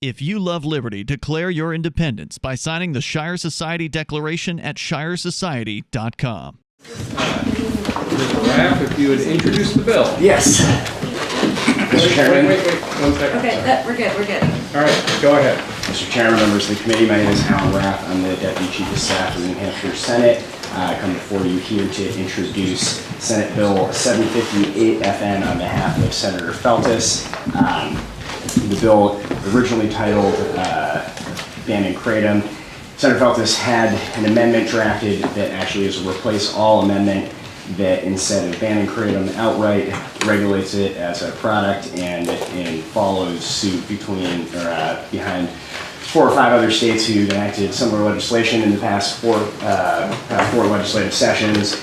If you love liberty, declare your independence by signing the Shire Society Declaration at shiresociety.com. Mr. Raff, if you would introduce the bill. Yes. Mr. Chairman. Wait, 1 second. Okay, we're good. All right, go ahead. Mr. Chairman, members of the committee, my name is Alan Raff. I'm the Deputy Chief of Staff of the New Hampshire Senate. I come before you here to introduce Senate Bill 758 FN on behalf of Senator Feltus. The bill originally titled Banning Kratom. Senator Feltus had an amendment drafted that actually is a replace all amendment that instead of banning Kratom outright, regulates it as a product and follows suit behind 4 or 5 other states who enacted similar legislation in the past four legislative sessions.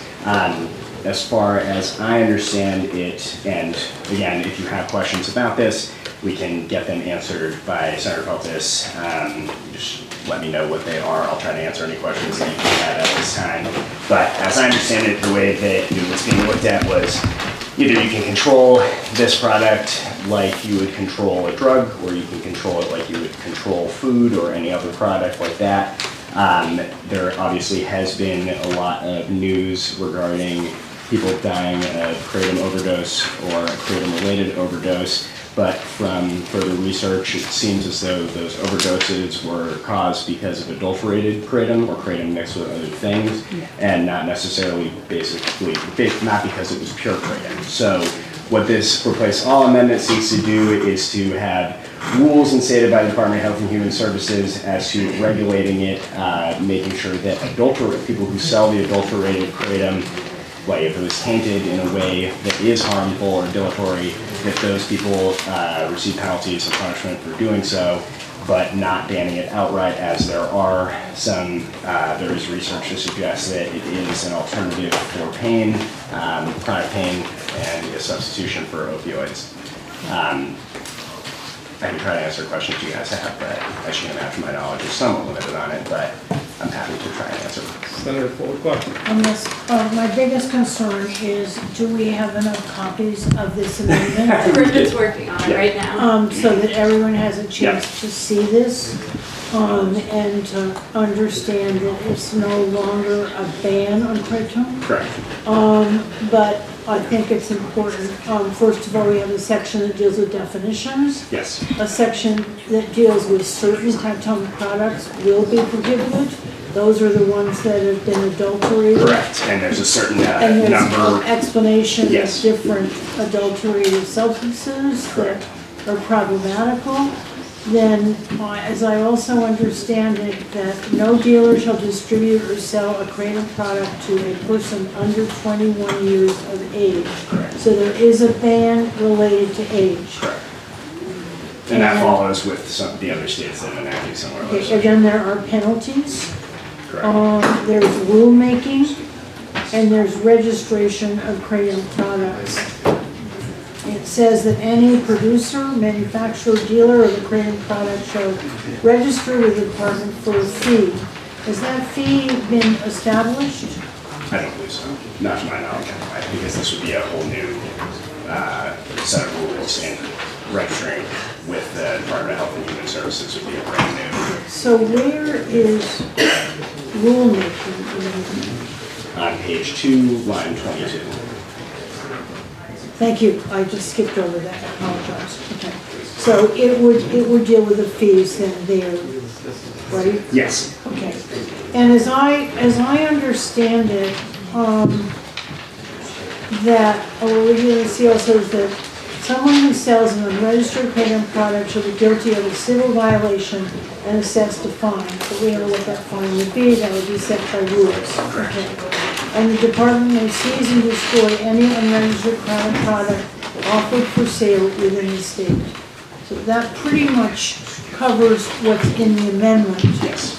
As far as I understand it, and again, if you have questions about this, we can get them answered by Senator Feltus. Just let me know what they are. I'll try to answer any questions that you have at this time. But as I understand it, the way that it was being looked at was either you can control this product like you would control a drug, or you can control it like you would control food or any other product like that. There obviously has been a lot of news regarding people dying of kratom overdose or a kratom-related overdose. But from further research, it seems as though those overdoses were caused because of adulterated kratom or kratom mixed with other things, and not necessarily not because it was pure kratom. So what this replace all amendment seeks to do is to have rules instated by the Department of Health and Human Services as to regulating it, making sure that people who sell the adulterated kratom, like if it was tainted in a way that is harmful or dilatory, that those people receive penalties and punishment for doing so, but not banning it outright, as there is research to suggest that it is an alternative for pain, chronic pain, and a substitution for opioids. I can try to answer questions you guys have, but as you can imagine, my knowledge is somewhat limited on it, but I'm happy to try and answer. Senator Fuller, question. My biggest concern is, do we have enough copies of this amendment? We're just working on it right now. So that everyone has a chance to see this, and to understand that it's no longer a ban on kratom. Correct. But I think it's important. First of all, we have a section that deals with definitions. Yes. A section that deals with certain kratom products will be prohibited. Those are the ones that have been adulterated. Correct. And there's a certain and there's number. Explanation Yes. of different adulterated substances Correct. that are problematical. Then, as I also understand it, that no dealer shall distribute or sell a kratom product to a person under 21 years of age. Correct. So there is a ban related to age. Correct. And that follows with some of the other states that have enacted similar legislation. Again, there are penalties. Correct. There's rulemaking, and there's registration of kratom products. It says that any producer, manufacturer, dealer of the kratom product shall register with the department for a fee. Has that fee been established? I don't believe so. Not to my knowledge, because this would be a whole new set of rules, and registering with the Department of Health and Human Services would be a brand new. So where is rulemaking? On page 2, line 22. Thank you. I just skipped over that. I apologize. Okay. So it would deal with the fees then there, right? Yes. Okay. And as I understand it, that originally seal says that someone who sells an unregistered kratom product shall be guilty of a civil violation and assessed a fine. So we don't know what that fine would be. That would be set by rules. Okay. And the department may seize and destroy any unregistered kratom product offered for sale within the state. So that pretty much covers what's in the amendment. Yes.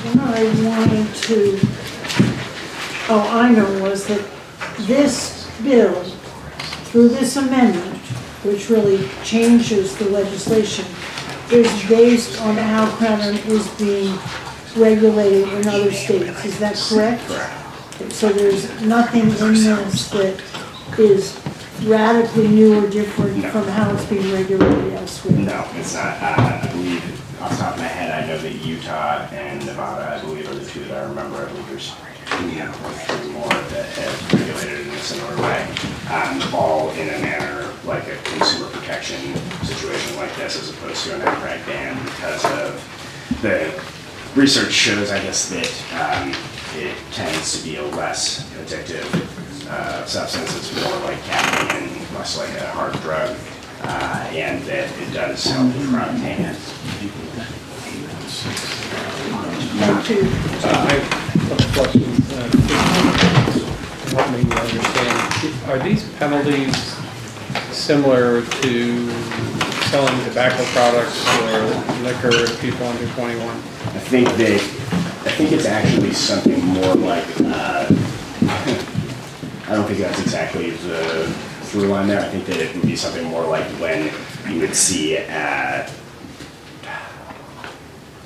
What I wanted to, I know, was that this bill, through this amendment, which really changes the legislation, is based on how kratom is being regulated in other states. Is that correct? Correct. So there's nothing in this that is radically new or different No. from how it's being regulated elsewhere. No, it's not. I believe, off the top of my head, I know that Utah and Nevada, I believe, are the two that I remember. I believe there's two or three more that have regulated in a similar way. All in a manner like a consumer protection situation like this, as opposed to an outright ban, because of the research shows, I guess, that it tends to be a less addictive substance. It's more like caffeine and less like a hard drug, and that it does help with chronic pain. Thank you. I have a question. Help me understand. Are these penalties similar to selling tobacco products or liquor to people under 21? I think it's actually something more like, I don't think that's exactly the through line there. I think that it would be something more like when you would see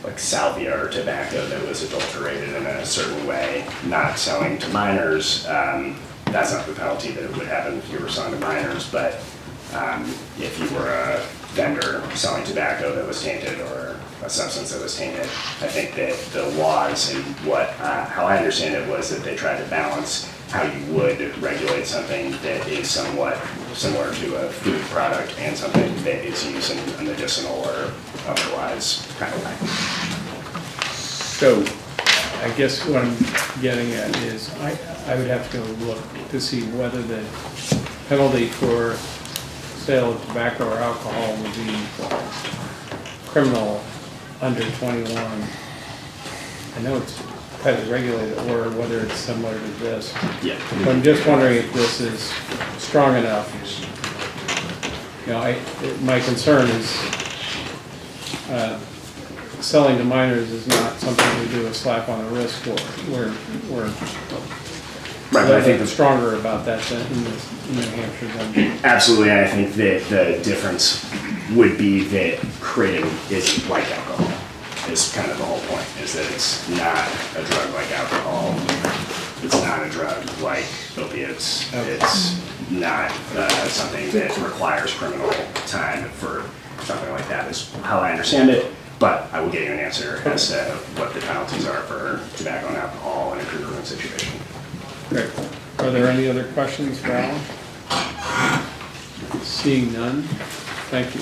like salvia or tobacco that was adulterated in a certain way, not selling to minors. That's not the penalty that would happen if you were selling to minors, but if you were a vendor selling tobacco that was tainted or a substance that was tainted, I think that the laws and how I understand it was that they tried to balance how you would regulate something that is somewhat similar to a food product and something that is used in a medicinal or otherwise kind of way. So, I guess what I'm getting at is, I would have to go look to see whether the penalty for sale of tobacco or alcohol would be criminal under 21. I know it's federally regulated, or whether it's similar to this. Yeah. So I'm just wondering if this is strong enough. You know, my concern is selling to minors is not something we do a slap on the wrist for. We're Right, but I think stronger about that than in New Hampshire than. absolutely, and I think that the difference would be that Kratom isn't like alcohol. Is kind of the whole point, is that it's not a drug like alcohol. It's not a drug like opiates. It's not something that requires criminal time for something like that, is how I understand it. But I will get you an answer as to what the penalties are for tobacco and alcohol in a congruent situation. Great. Are there any other questions for Alan? Seeing none, thank you.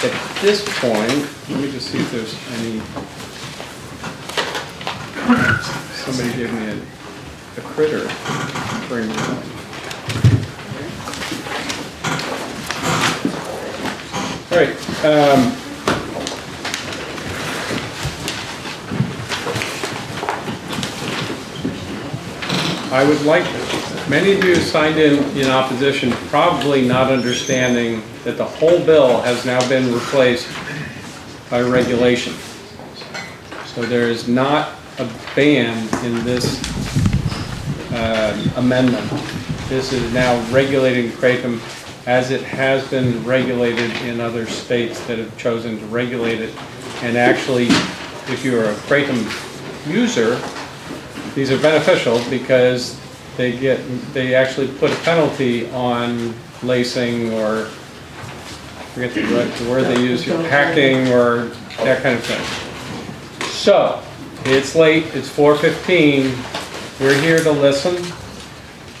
At this point, let me just see if there's any, somebody gave me a critter to bring me on. All right. I would like, many of you signed in opposition, probably not understanding that the whole bill has now been replaced by regulation. So there is not a ban in this amendment. This is now regulating Kratom as it has been regulated in other states that have chosen to regulate it. And actually, if you're a Kratom user, these are beneficial because they actually put a penalty on lacing, or I forget the word they use, hacking or that kind of thing. So it's late, it's 4:15. We're here to listen,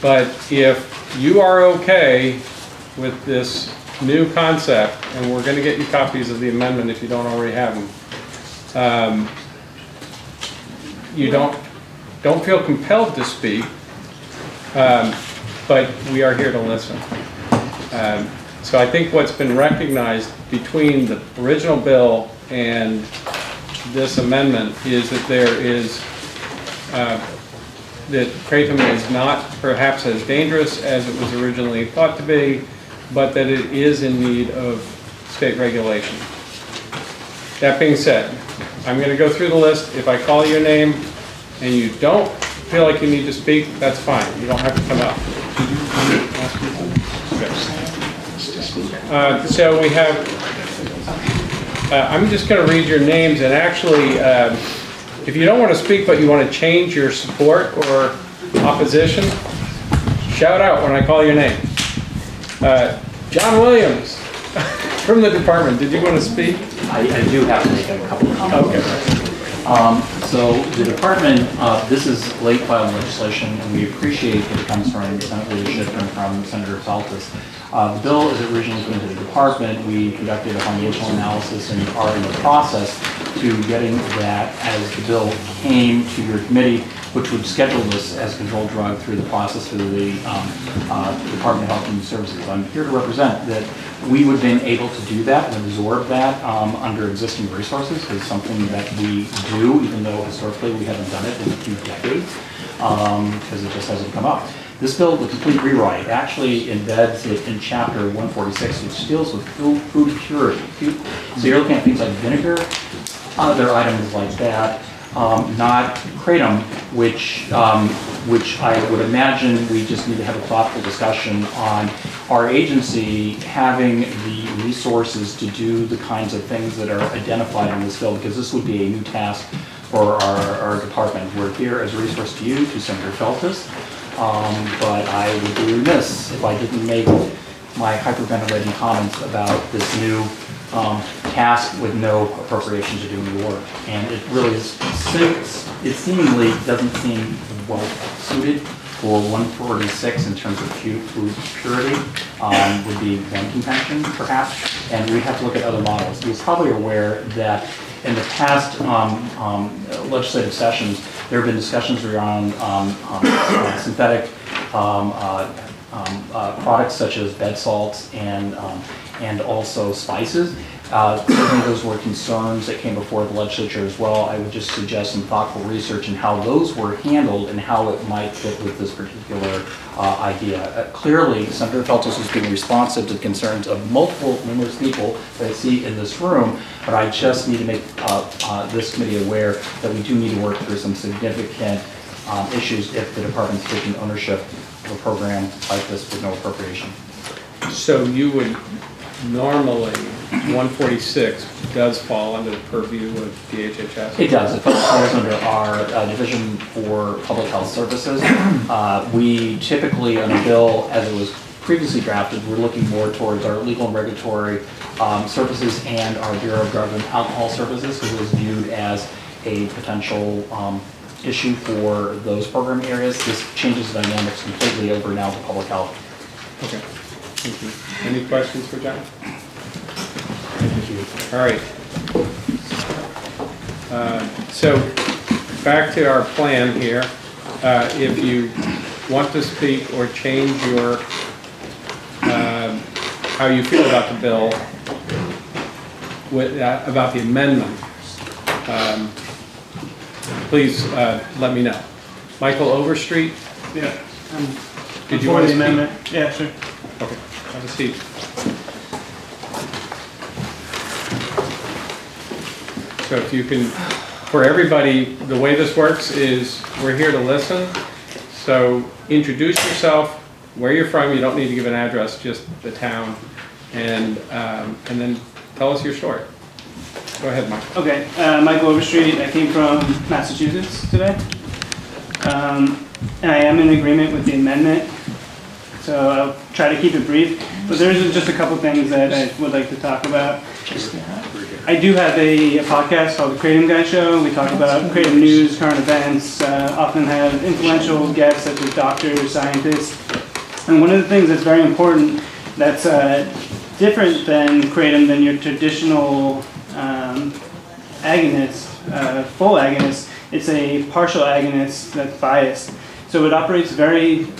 but if you are okay with this new concept, and we're going to get you copies of the amendment if you don't already have them, you don't feel compelled to speak, but we are here to listen. So I think what's been recognized between the original bill and this amendment is that there is, that Kratom is not perhaps as dangerous as it was originally thought to be, but that it is in need of state regulation. That being said, I'm going to go through the list. If I call your name and you don't feel like you need to speak, that's fine. You don't have to come up. Okay. So we have, I'm just going to read your names, and actually, if you don't want to speak but you want to change your support or opposition, shout out when I call your name. John Williams from the department. Did you want to speak? I do have to make a couple of comments. Okay. So the department, this is late filed legislation, and we appreciate that it comes from Senate leadership and from Senator Saltis. The bill, as it originally came to the department, we conducted a foundational analysis and are in the process to getting that as the bill came to your committee, which would schedule this as a controlled drug through the process through the Department of Health and Human Services. I'm here to represent that we would have been able to do that and absorb that under existing resources. It's something that we do, even though historically we haven't done it in a few decades, because it just hasn't come up. This bill, the complete rewrite, actually embeds it in chapter 146, which deals with food purity. So you're looking at things like vinegar, other items like that, not kratom, which I would imagine we just need to have a thoughtful discussion on our agency having the resources to do the kinds of things that are identified in this bill, because this would be a new task for our department. We're here as a resource to you, to Senator Feltus, but I would be remiss if I didn't make my hyperventilating comments about this new task with no appropriation to do the work. And it really is, it seemingly doesn't seem well suited for 146 in terms of food purity, would be one contention perhaps. And we have to look at other models. You're probably aware that in the past legislative sessions, there have been discussions around synthetic products such as bed salts and also spices. Certainly those were concerns that came before the legislature as well. I would just suggest some thoughtful research in how those were handled and how it might fit with this particular idea. Clearly, Senator Feltus is being responsive to the concerns of numerous people that I see in this room, but I just need to make this committee aware that we do need to work through some significant issues if the department's taking ownership of a program like this with no appropriation. So you would normally, 146 does fall under the purview of DHHS? It does. It falls under our Division for Public Health Services. We typically, on a bill as it was previously drafted, we're looking more towards our legal and regulatory services and our Bureau of Drug and Alcohol Services, because it was viewed as a potential issue for those program areas. This changes the dynamics completely over now to public health. Okay. Thank you. Any questions for John? Thank you. All right. So back to our plan here. If you want to speak or change your how you feel about the bill, about the amendment, please let me know. Michael Overstreet? Yeah. Did you want to the speak? amendment? Yeah, sure. Okay, have a seat. So if you can, for everybody, the way this works is we're here to listen. So introduce yourself, where you're from. You don't need to give an address, just the town, and then tell us your story. Go ahead, Mike. Okay, Michael Overstreet. I came from Massachusetts today. And I am in agreement with the amendment, so I'll try to keep it brief. But there's just a couple things that I would like to talk about. I do have a podcast called The Kratom Guy Show. We talk about Kratom news, current events, often have influential guests such as doctors, scientists. And one of the things that's very important that's different than Kratom than your traditional agonist, full agonist, it's a partial agonist that's biased. So it operates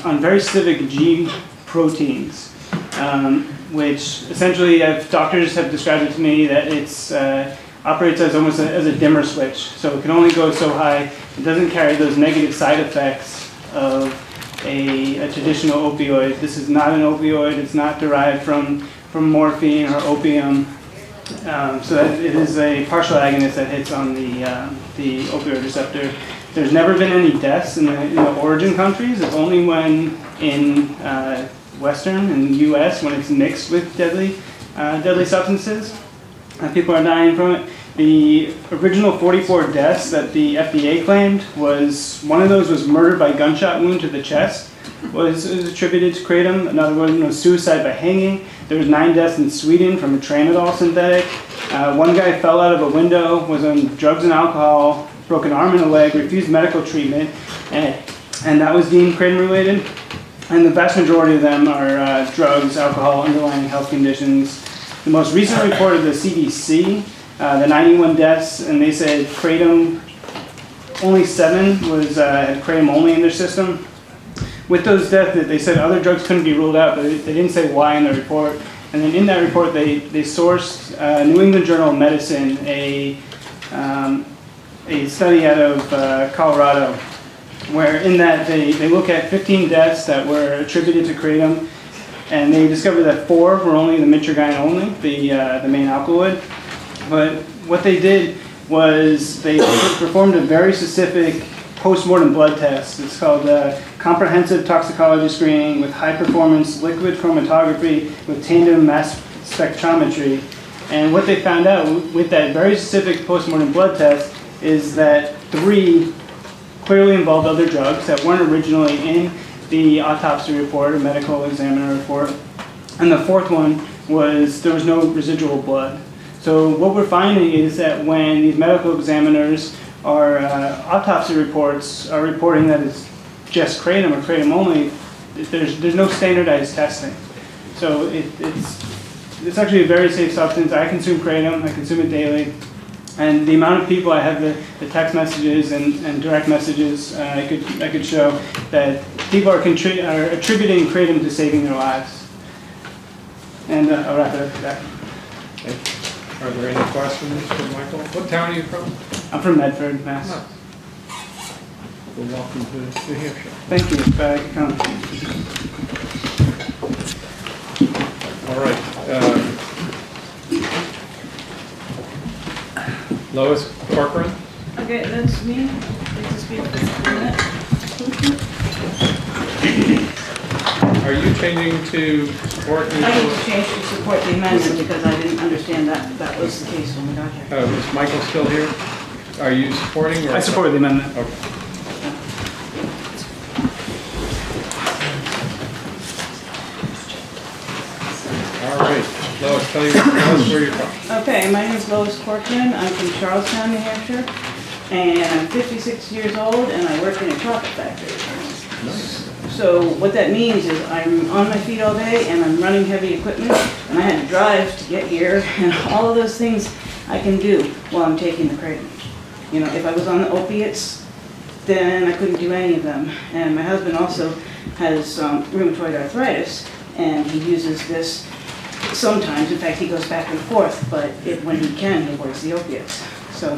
on very specific G proteins, which essentially doctors have described it to me that it's operates as almost as a dimmer switch. So it can only go so high. It doesn't carry those negative side effects of a traditional opioid. This is not an opioid. It's not derived from morphine or opium. So that it is a partial agonist that hits on the opioid receptor. There's never been any deaths in the origin countries. It's only when in Western and the U.S. when it's mixed with deadly substances, people are dying from it. The original 44 deaths that the FDA claimed one of those was murdered by gunshot wound to the chest. was attributed to kratom. Another one was suicide by hanging. There was 9 deaths in Sweden from a tramadol synthetic. One guy fell out of a window, was on drugs and alcohol, broke an arm and a leg, refused medical treatment, and that was deemed kratom related. And the vast majority of them are drugs, alcohol, underlying health conditions. The most recent report of the CDC, the 91 deaths, and they said kratom, only 7 was had kratom only in their system. With those deaths, they said other drugs couldn't be ruled out, but they didn't say why in the report. And then in that report, they sourced New England Journal of Medicine, a study out of Colorado, where in that they look at 15 deaths that were attributed to kratom, and they discovered that 4 were only the mitragynine only, the main alkaloid. But what they did was they performed a very specific post-mortem blood test. It's called comprehensive toxicology screening with high-performance liquid chromatography with tandem mass spectrometry. And what they found out with that very specific post-mortem blood test is that 3 clearly involved other drugs that weren't originally in the autopsy report or medical examiner report. And the 4th one was there was no residual blood. So what we're finding is that when these medical examiners or autopsy reports are reporting that it's just kratom or kratom only, there's no standardized testing. So it's actually a very safe substance. I consume kratom, I consume it daily. And the amount of people I have the text messages and direct messages I could show that people are attributing kratom to saving their lives. And I'll wrap it up with that. Okay. Are there any questions for Michael? What town are you from? I'm from Medford, Mass. Oh. Well, welcome to New Hampshire. Thank you. Glad I could come. All right. Lois Corcoran? Okay, that's me. I'd like to speak for a minute. Are you changing to support? I need to change to support the amendment because I didn't understand that was the case when we got here. Is Michael still here? Are you supporting? Or I support the amendment. Okay. All right. Lois, tell us where you're from. Okay, my name is Lois Corcoran. I'm from Charlestown, New Hampshire, and I'm 56 years old, and I work in a chocolate factory. So what that means is I'm on my feet all day, and I'm running heavy equipment, and I had to drive to get here, and all of those things I can do while I'm taking the kratom. You know, if I was on the opiates, then I couldn't do any of them. And my husband also has rheumatoid arthritis, and he uses this sometimes. In fact, he goes back and forth, but when he can, he avoids the opiates. So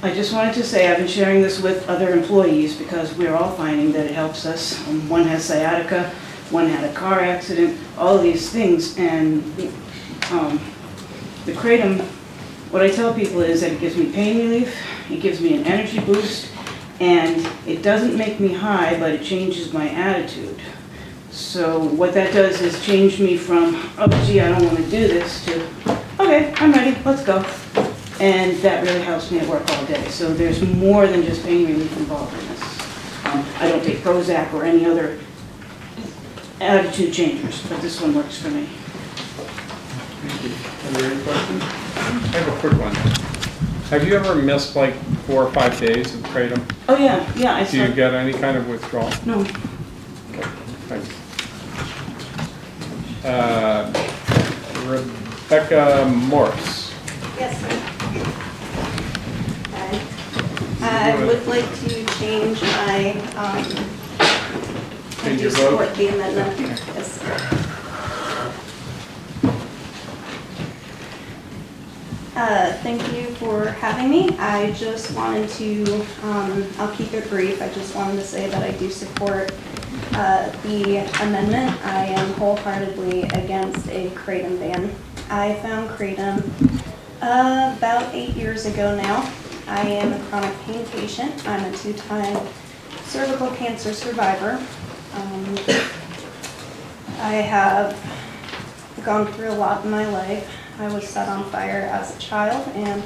I just wanted to say I've been sharing this with other employees because we're all finding that it helps us. One has sciatica, one had a car accident, all these things. And the kratom, what I tell people is that it gives me pain relief, it gives me an energy boost, and it doesn't make me high, but it changes my attitude. So what that does is change me from, oh gee, I don't want to do this, to, okay, I'm ready, let's go. And that really helps me at work all day. So there's more than just pain relief involved in this. I don't take Prozac or any other attitude changers, but this one works for me. Thank you. Are there any questions? I have a quick one. Have you ever missed like 4 or 5 days of kratom? Oh yeah, I Do you get any kind of withdrawal? No. Okay, thanks. Rebecca Morris. Yes, sir. I would like to change my, Change to your support vote? the amendment. Yes, sir. Thank you for having me. I just wanted to, I'll keep it brief. I just wanted to say that I do support the amendment. I am wholeheartedly against a kratom ban. I found kratom about 8 years ago now. I am a chronic pain patient. I'm a 2-time cervical cancer survivor. I have gone through a lot in my life. I was set on fire as a child, and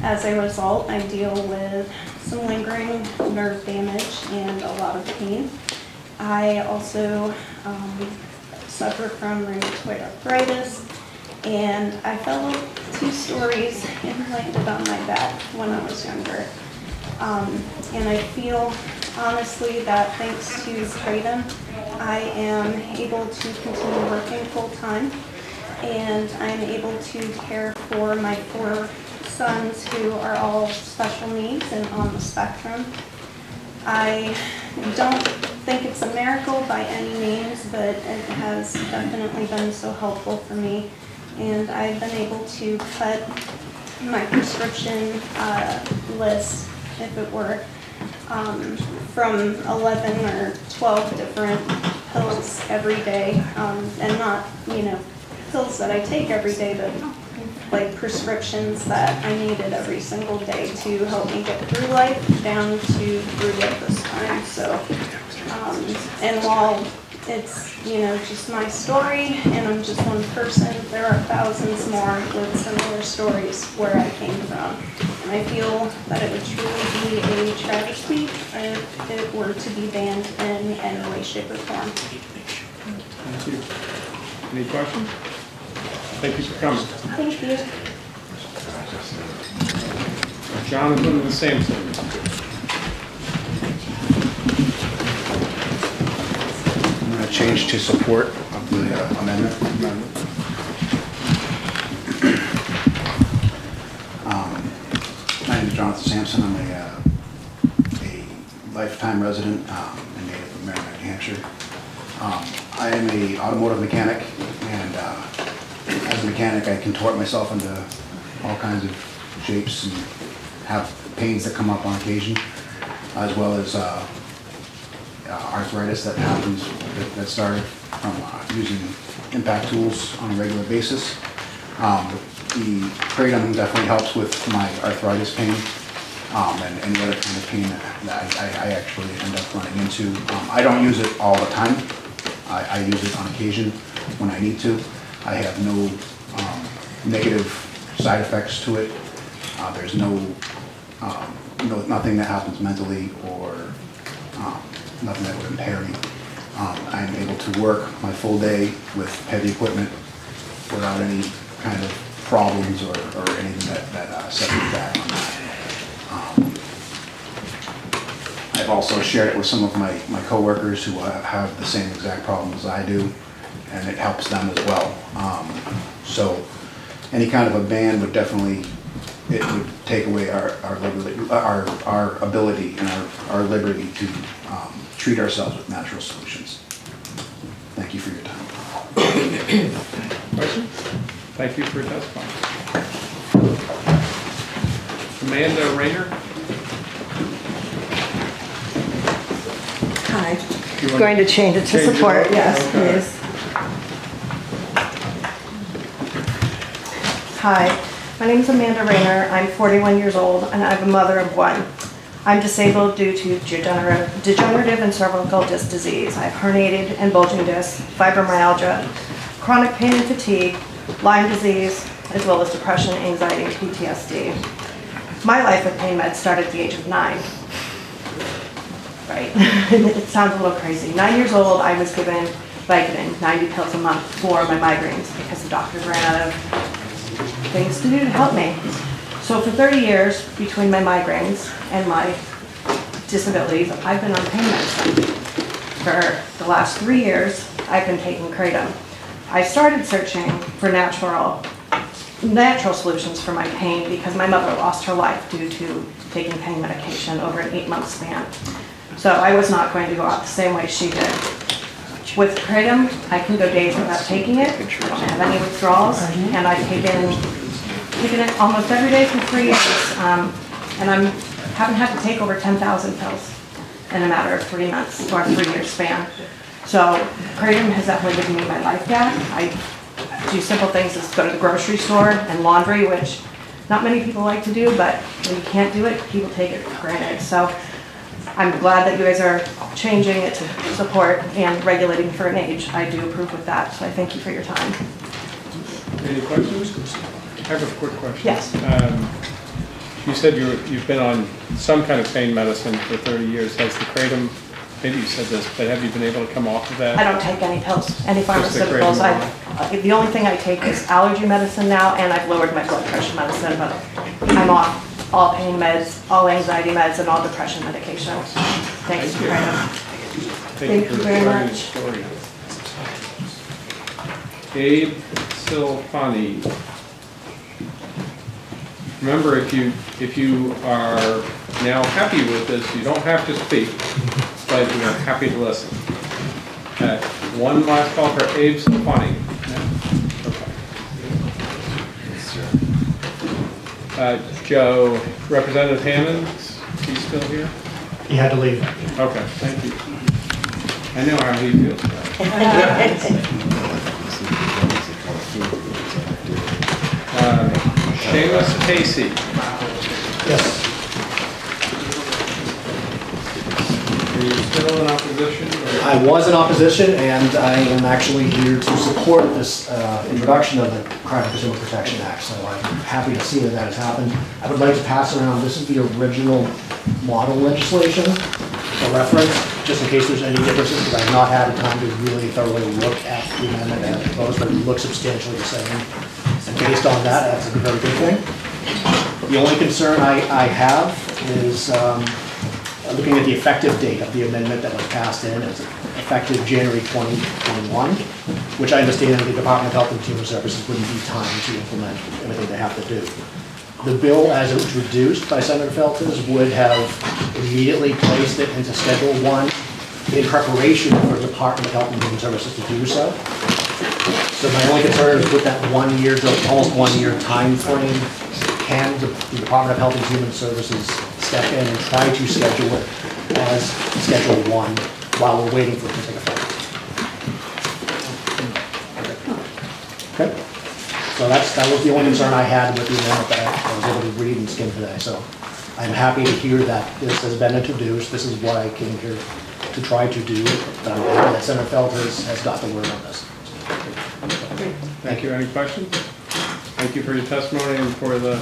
as a result, I deal with some lingering nerve damage and a lot of pain. I also suffer from rheumatoid arthritis, and I fell 2 stories and landed on my back when I was younger. And I feel honestly that thanks to Kratom, I am able to continue working full-time, and I'm able to care for my 4 sons who are all special needs and on the spectrum. I don't think it's a miracle by any means, but it has definitely been so helpful for me. And I've been able to cut my prescription list, if it were, from 11 or 12 different pills every day, and not, pills that I take every day, but like prescriptions that I needed every single day to help me get through life, down to through at this time. So, and while it's, just my story and I'm just one person, there are thousands more with similar stories where I came from. And I feel that it would truly be a travesty if it were to be banned in any way, shape, or form. Thank you. Any questions? Thank you for coming. Thank you. Jonathan and Sampson. I'm going to change to support of the amendment. My name is Jonathan Sampson. I'm a lifetime resident and native of Merrimack, New Hampshire. I am an automotive mechanic, and as a mechanic I contort myself into all kinds of shapes and have pains that come up on occasion, as well as arthritis that happens, that started from using impact tools on a regular basis. The Kratom definitely helps with my arthritis pain and any other kind of pain that I actually end up running into. I don't use it all the time. I use it on occasion when I need to. I have no negative side effects to it. There's nothing that happens mentally or nothing that would impair me. I'm able to work my full day with heavy equipment without any kind of problems or anything that sets me back on that. I've also shared it with some of my coworkers who have the same exact problems as I do, and it helps them as well. So any kind of a ban would definitely, it would take away our ability and our liberty to treat ourselves with natural solutions. Thank you for your time. Questions? Thank you for testifying. Amanda Rayner? Hi. Going to change it to support, yes, Okay. please. Hi, my name is Amanda Rayner. I'm 41 years old and I'm a mother of 1. I'm disabled due to degenerative and cervical disc disease. I have herniated and bulging discs, fibromyalgia, chronic pain and fatigue, Lyme disease, as well as depression, anxiety, and PTSD. My life with pain meds started at the age of 9. Right? It sounds a little crazy. 9 years old, I was given Vicodin, 90 pills a month for my migraines because the doctors ran out of things to do to help me. So for 30 years, between my migraines and my disabilities, I've been on pain medicine. For the last 3 years, I've been taking Kratom. I started searching for natural solutions for my pain because my mother lost her life due to taking pain medication over an 8-month span. So I was not going to go out the same way she did. With Kratom, I can go days without taking it. I don't have any withdrawals, and I've taken it almost every day for 3 years. And I haven't had to take over 10,000 pills in a matter of 3 months or a 3-year span. So Kratom has definitely given me my life back. I do simple things as go to the grocery store and laundry, which not many people like to do, but when you can't do it, people take it for granted. So I'm glad that you guys are changing it to support and regulating for an age. I do approve with that, so I thank you for your time. Any questions? I have a quick question. Yes. you said you've been on some kind of pain medicine for 30 years. Has the Kratom, maybe you said this, but have you been able to come off of that? I don't take any pills, any Just the pharmaceuticals. Kratom The only thing I take is allergy medicine now, and I've lowered my blood pressure medicine, but I'm off all pain meds, all anxiety meds, and all depression medication. Thanks for Kratom. Thank you you very sharing your much. story. Gabe Silfani. Remember, if you are now happy with this, you don't have to speak, but we are happy to listen. One last call for Abe Silfani. Okay. Joe, Representative Hammond, is he still here? He had to leave. Okay, thank you. I know how he feels about it. Seamus Casey. Yes. Are you still in opposition? Or? I was in opposition, and I am actually here to support this introduction of the Crime and Consumer Protection Act. So I'm happy to see that that has happened. I would like to pass around, this is the original model legislation for reference, just in case there's any differences, because I've not had time to really thoroughly look at the amendment that I proposed, but it looks substantially the same. And based on that, that's a very good thing. The only concern I have is looking at the effective date of the amendment that was passed in. It's effective January 2021, which I understand the Department of Health and Human Services wouldn't be time to implement everything they have to do. The bill, as it was reduced by Senator Feltes, would have immediately placed it into Schedule 1 in preparation for the Department of Health and Human Services to do so. So my only concern is with that 1 year, almost 1 year time frame, can the Department of Health and Human Services step in and try to schedule it as Schedule 1 while we're waiting for it to take effect? Okay. So that was the only concern I had with the amendment that I was able to read and skim today. So I'm happy to hear that this has been introduced. This is what I came here to try to do, but I'm happy that Senator Feltes has got the word on this. Thank you. Any questions? Thank you for your testimony and for the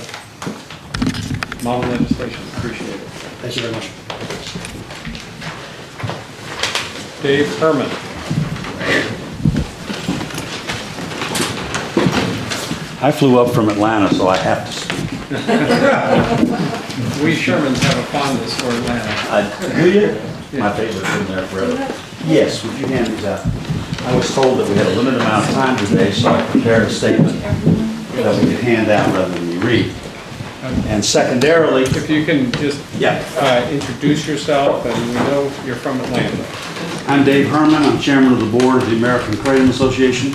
model legislation. Appreciate it. Thank you very much. Dave Herman. I flew up from Atlanta, so I have to speak. We Shermans have a fondness for Atlanta. Do you? My favorite, been there forever. Yes, would you hand these out? I was told that we had a limited amount of time today, so I prepared a statement that we could hand out rather than you read. And secondarily, If you can just introduce yourself, and we know you're from Atlanta. I'm Dave Herman. I'm chairman of the board of the American Kratom Association.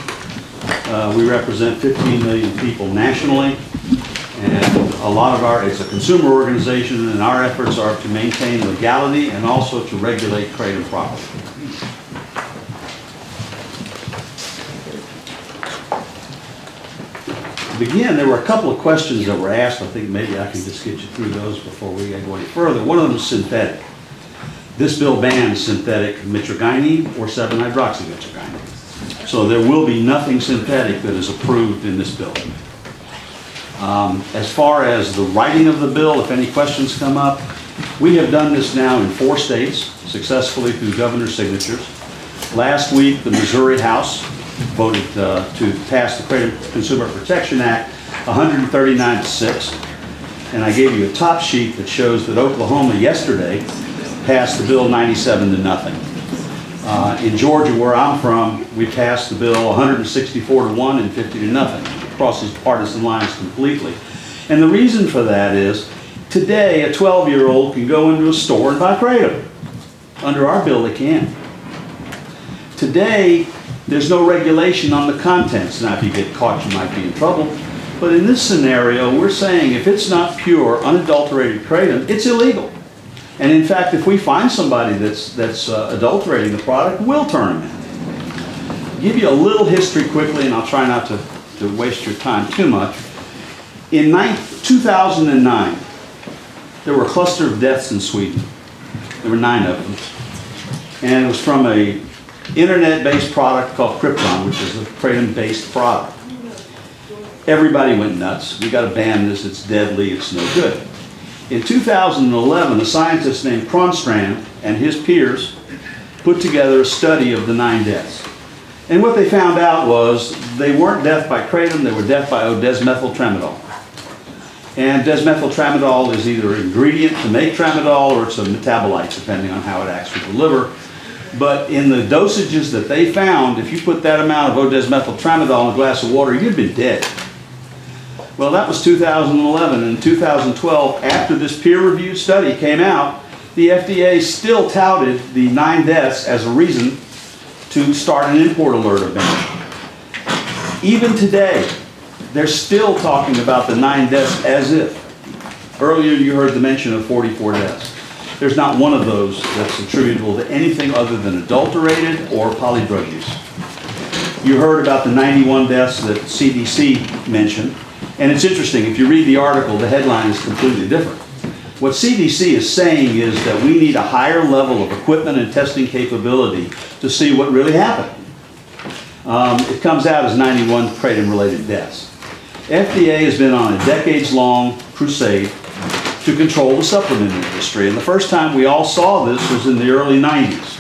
We represent 15 million people nationally, and it's a consumer organization, and our efforts are to maintain legality and also to regulate kratom properly. To begin, there were a couple of questions that were asked. I think maybe I can just get you through those before we go any further. One of them is synthetic. This bill bans synthetic mitragynine or 7-hydroxymitragynine. So there will be nothing synthetic that is approved in this bill. As far as the writing of the bill, if any questions come up, we have done this now in 4 states successfully through governor's signatures. Last week, the Missouri House voted to pass the Kratom Consumer Protection Act 139-6. And I gave you a top sheet that shows that Oklahoma yesterday passed the bill 97-0. In Georgia, where I'm from, we passed the bill 164-1 and 50-0. Crosses partisan lines completely. And the reason for that is, today a 12-year-old can go into a store and buy Kratom. Under our bill, they can. Today, there's no regulation on the contents. Now, if you get caught, you might be in trouble. But in this scenario, we're saying if it's not pure, unadulterated Kratom, it's illegal. And in fact, if we find somebody that's adulterating the product, we'll turn them in. I'll give you a little history quickly, and I'll try not to waste your time too much. In 2009, there were a cluster of deaths in Sweden. There were 9 of them. And it was from a internet-based product called Kratom, which is a kratom-based product. Everybody went nuts. We got to ban this. It's deadly. It's no good. In 2011, a scientist named Kronstrand and his peers put together a study of the 9 deaths. And what they found out was they weren't death by kratom, they were death by desmethyltramadol. And desmethyltramadol is either an ingredient to make tramadol or it's a metabolite, depending on how it acts with the liver. But in the dosages that they found, if you put that amount of desmethyltramadol in a glass of water, you'd been dead. Well, that was 2011. In 2012, after this peer-reviewed study came out, the FDA still touted the 9 deaths as a reason to start an import alert event. Even today, they're still talking about the 9 deaths as if. Earlier you heard the mention of 44 deaths. There's not one of those that's attributable to anything other than adulterated or polydrug use. You heard about the 91 deaths that CDC mentioned. And it's interesting, if you read the article, the headline is completely different. What CDC is saying is that we need a higher level of equipment and testing capability to see what really happened. It comes out as 91 kratom-related deaths. FDA has been on a decades-long crusade to control the supplement industry. And the first time we all saw this was in the early 90s.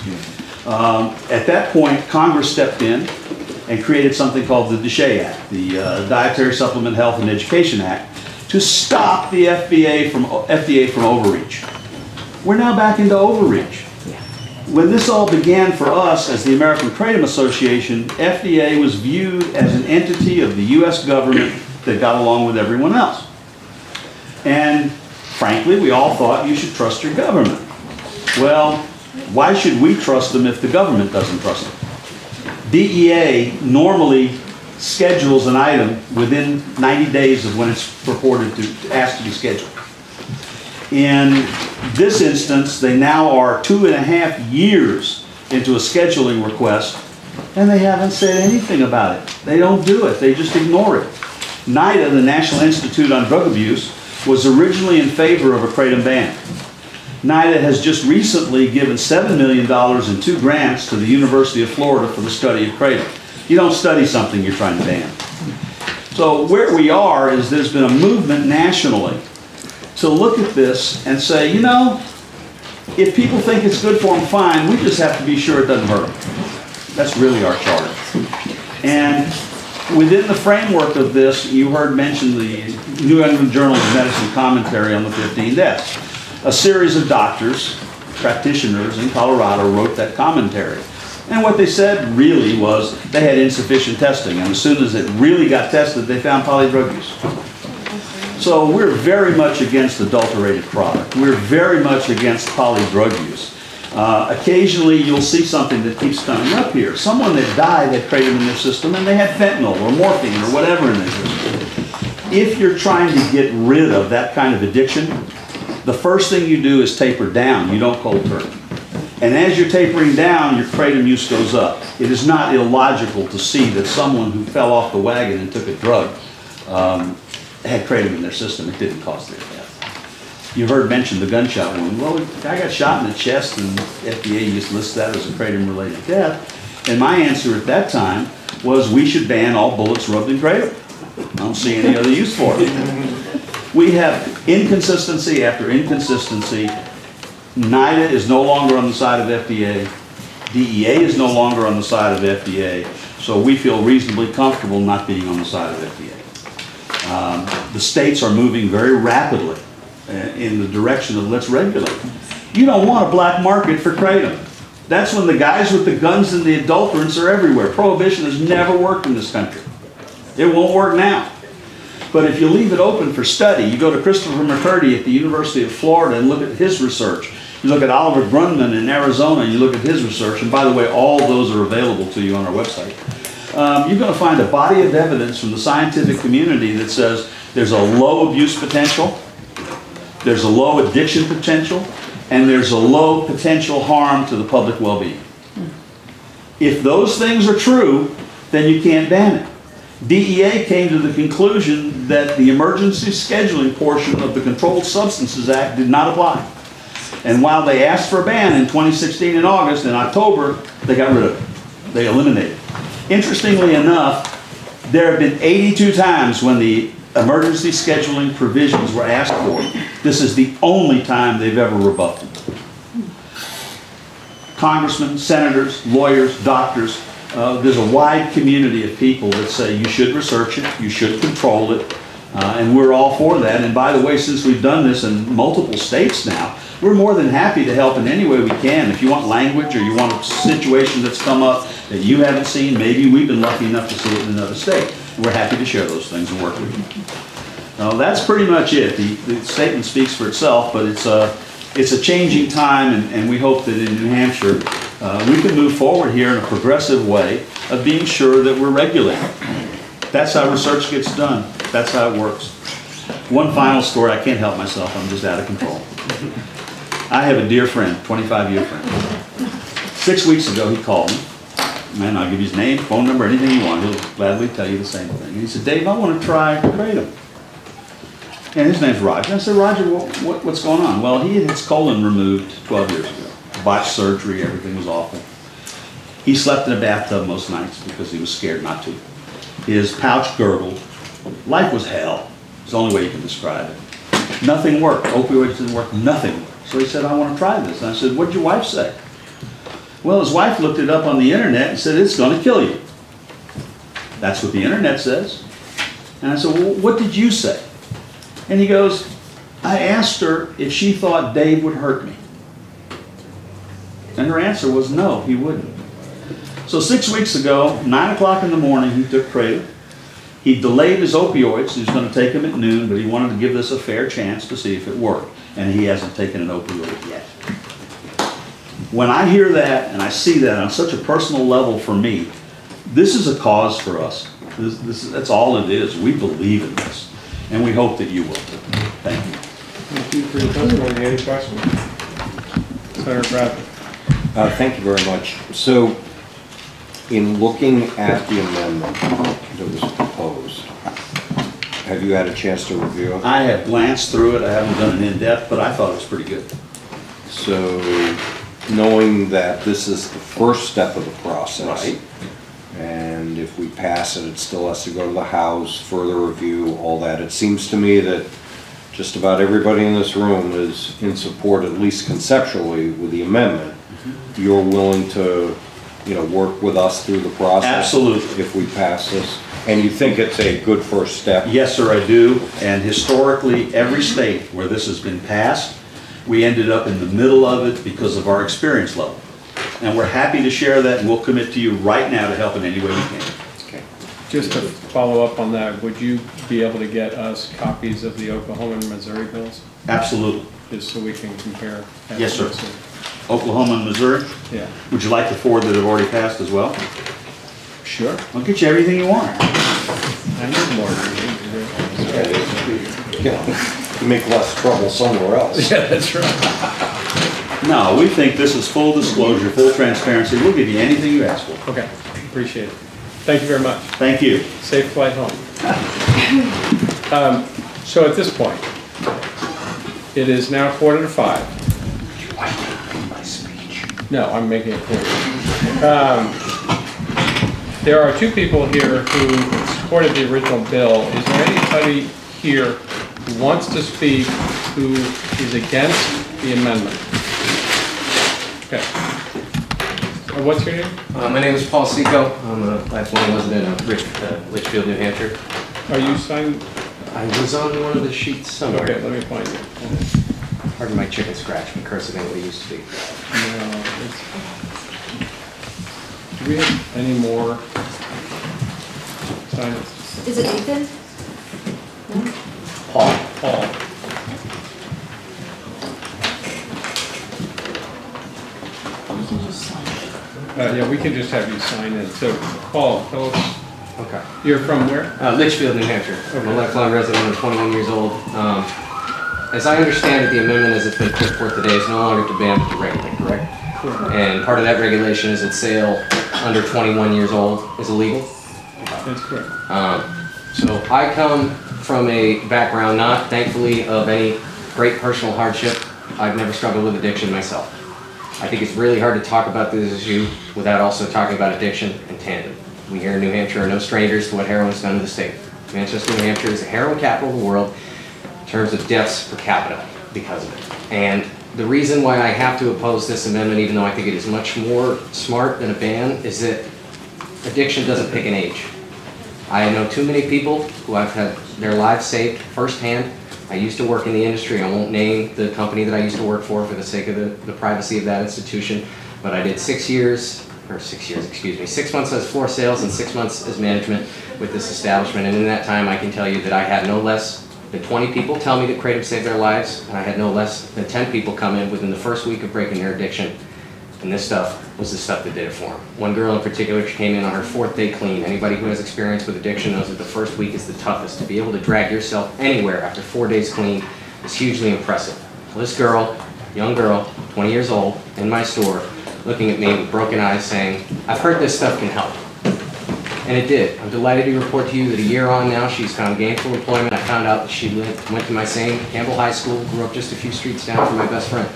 At that point, Congress stepped in and created something called the DSHEA Act, the Dietary Supplement Health and Education Act, to stop the FDA from overreach. We're now back into overreach. When this all began for us as the American Kratom Association, FDA was viewed as an entity of the US government that got along with everyone else. And frankly, we all thought you should trust your government. Well, why should we trust them if the government doesn't trust them? DEA normally schedules an item within 90 days of when it's purported to ask to be scheduled. In this instance, they now are 2.5 years into a scheduling request, and they haven't said anything about it. They don't do it. They just ignore it. NIDA, the National Institute on Drug Abuse, was originally in favor of a kratom ban. NIDA has just recently given $7 million in 2 grants to the University of Florida for the study of kratom. You don't study something you're trying to ban. So where we are is there's been a movement nationally to look at this and say, you know, if people think it's good for them, fine. We just have to be sure it doesn't hurt them. That's really our charter. And within the framework of this, you heard mentioned the New England Journal of Medicine commentary on the 15 deaths. A series of doctors, practitioners in Colorado wrote that commentary. And what they said really was they had insufficient testing. And as soon as it really got tested, they found polydrug use. So we're very much against adulterated product. We're very much against polydrug use. Occasionally you'll see something that keeps coming up here. Someone that died had kratom in their system and they had fentanyl or morphine or whatever in their system. If you're trying to get rid of that kind of addiction, the first thing you do is taper down. You don't cold turkey. And as you're tapering down, your kratom use goes up. It is not illogical to see that someone who fell off the wagon and took a drug had kratom in their system. It didn't cause their death. You heard mentioned the gunshot wound. Well, the guy got shot in the chest, and FDA just lists that as a kratom-related death. And my answer at that time was we should ban all bullets rubbed in kratom. I don't see any other use for it. We have inconsistency after inconsistency. NIDA is no longer on the side of FDA. DEA is no longer on the side of FDA. So we feel reasonably comfortable not being on the side of FDA. The states are moving very rapidly in the direction of let's regulate. You don't want a black market for kratom. That's when the guys with the guns and the adulterants are everywhere. Prohibition has never worked in this country. It won't work now. But if you leave it open for study, you go to Christopher McCurdy at the University of Florida and look at his research. You look at Oliver Grundman in Arizona and you look at his research. And by the way, all those are available to you on our website. You're going to find a body of evidence from the scientific community that says there's a low abuse potential, there's a low addiction potential, and there's a low potential harm to the public well-being. If those things are true, then you can't ban it. DEA came to the conclusion that the emergency scheduling portion of the Controlled Substances Act did not apply. And while they asked for a ban in 2016 in August, in October, they got rid of it. They eliminated it. Interestingly enough, there have been 82 times when the emergency scheduling provisions were asked for, this is the only time they've ever rebuffed them. Congressmen, senators, lawyers, doctors, there's a wide community of people that say you should research it, you should control it, and we're all for that. And by the way, since we've done this in multiple states now, we're more than happy to help in any way we can. If you want language or you want a situation that's come up that you haven't seen, maybe we've been lucky enough to see it in another state. We're happy to share those things and work with you. Now, that's pretty much it. The statement speaks for itself, but it's a changing time, and we hope that in New Hampshire, we can move forward here in a progressive way of being sure that we're regulated. That's how research gets done. That's how it works. One final story, I can't help myself, I'm just out of control. I have a dear friend, 25-year friend. 6 weeks ago, he called me. Man, I'll give you his name, phone number, anything you want. He'll gladly tell you the same thing. And he said, Dave, I want to try Kratom. And his name's Roger. I said, Roger, what's going on? Well, he had his colon removed 12 years ago. Botched surgery, everything was awful. He slept in a bathtub most nights because he was scared not to. His pouch gurgled. Life was hell. It's the only way you can describe it. Nothing worked. Opioids didn't work. Nothing worked. So he said, I want to try this. And I said, what'd your wife say? Well, his wife looked it up on the internet and said, it's going to kill you. That's what the internet says. And I said, well, what did you say? And he goes, I asked her if she thought Dave would hurt me. And her answer was no, he wouldn't. So 6 weeks ago, 9 o'clock in the morning, he took Kratom. He delayed his opioids. He was going to take them at noon, but he wanted to give this a fair chance to see if it worked. And he hasn't taken an opioid yet. When I hear that and I see that on such a personal level for me, this is a cause for us. That's all it is. We believe in this. And we hope that you will. Thank you. Thank you for your testimony. Any questions? Senator Bradford. Thank you very much. So, in looking at the amendment that was proposed, have you had a chance to review it? I have glanced through it. I haven't done it in depth, but I thought it was pretty good. So, knowing that this is the first step of the process, right, and if we pass it, it still has to go to the House, further review, all that. It seems to me that just about everybody in this room is in support, at least conceptually, with the amendment. Mm-hmm. You're willing to, work with us through the process? Absolutely. If we pass this? And you think it's a good first step? Yes, sir, I do. And historically, every state where this has been passed, we ended up in the middle of it because of our experience level. And we're happy to share that, and we'll commit to you right now to help in any way we can. Okay. Just to follow up on that, would you be able to get us copies of the Oklahoma and Missouri bills? Absolutely. Just so we can compare? Yes, sir. Oklahoma and Missouri? Yeah. Would you like the four that have already passed as well? Sure. I'll get you everything you want. I need more. You make less trouble somewhere else. Yeah, that's right. No, we think this is full disclosure, full transparency. We'll give you anything you ask for. Okay, appreciate it. Thank you very much. Thank you. Safe flight home. So at this point, it is now 4:45. My speech. No, I'm making it clear. There are two people here who supported the original bill. Is there anybody here who wants to speak who is against the amendment? Okay. What's your name? My name is Paul Seco. I'm a lifelong resident of Litchfield, New Hampshire. Are you signed? I was on one of the sheets somewhere. Okay, let me find you. Pardon my chicken scratch, but cursive ain't what it used to be. No, do we have any more signed? Is it Nathan? No? Paul. Paul. Yeah, we can just have you sign in. So, Paul, tell us. Okay. You're from where? Litchfield, New Hampshire. Okay. I'm a lifelong resident. I'm 21 years old. As I understand it, the amendment as it's been put forth today is no longer to ban but to regulate, correct? Correct. And part of that regulation is that sale under 21 years old is illegal? That's correct. So I come from a background, not thankfully of any great personal hardship. I've never struggled with addiction myself. I think it's really hard to talk about this issue without also talking about addiction in tandem. We here in New Hampshire are no strangers to what heroin's done to the state. Manchester, New Hampshire is the heroin capital of the world in terms of deaths per capita because of it. And the reason why I have to oppose this amendment, even though I think it is much more smart than a ban, is that addiction doesn't pick an age. I know too many people who I've had their lives saved firsthand. I used to work in the industry. I won't name the company that I used to work for the sake of the privacy of that institution, but I did 6 months as floor sales and 6 months as management with this establishment. And in that time, I can tell you that I had no less than 20 people tell me that Kratom saved their lives, and I had no less than 10 people come in within the first week of breaking their addiction. And this stuff was the stuff that did it for them. One girl in particular, she came in on her 4th day clean. Anybody who has experience with addiction knows that the first week is the toughest. To be able to drag yourself anywhere after 4 days clean is hugely impressive. Well, this girl, young girl, 20 years old, in my store, looking at me with broken eyes saying, "I've heard this stuff can help." And it did. I'm delighted to report to you that a year on now, she's found gainful employment. I found out that she went to my same Campbell High School, grew up just a few streets down from my best friend.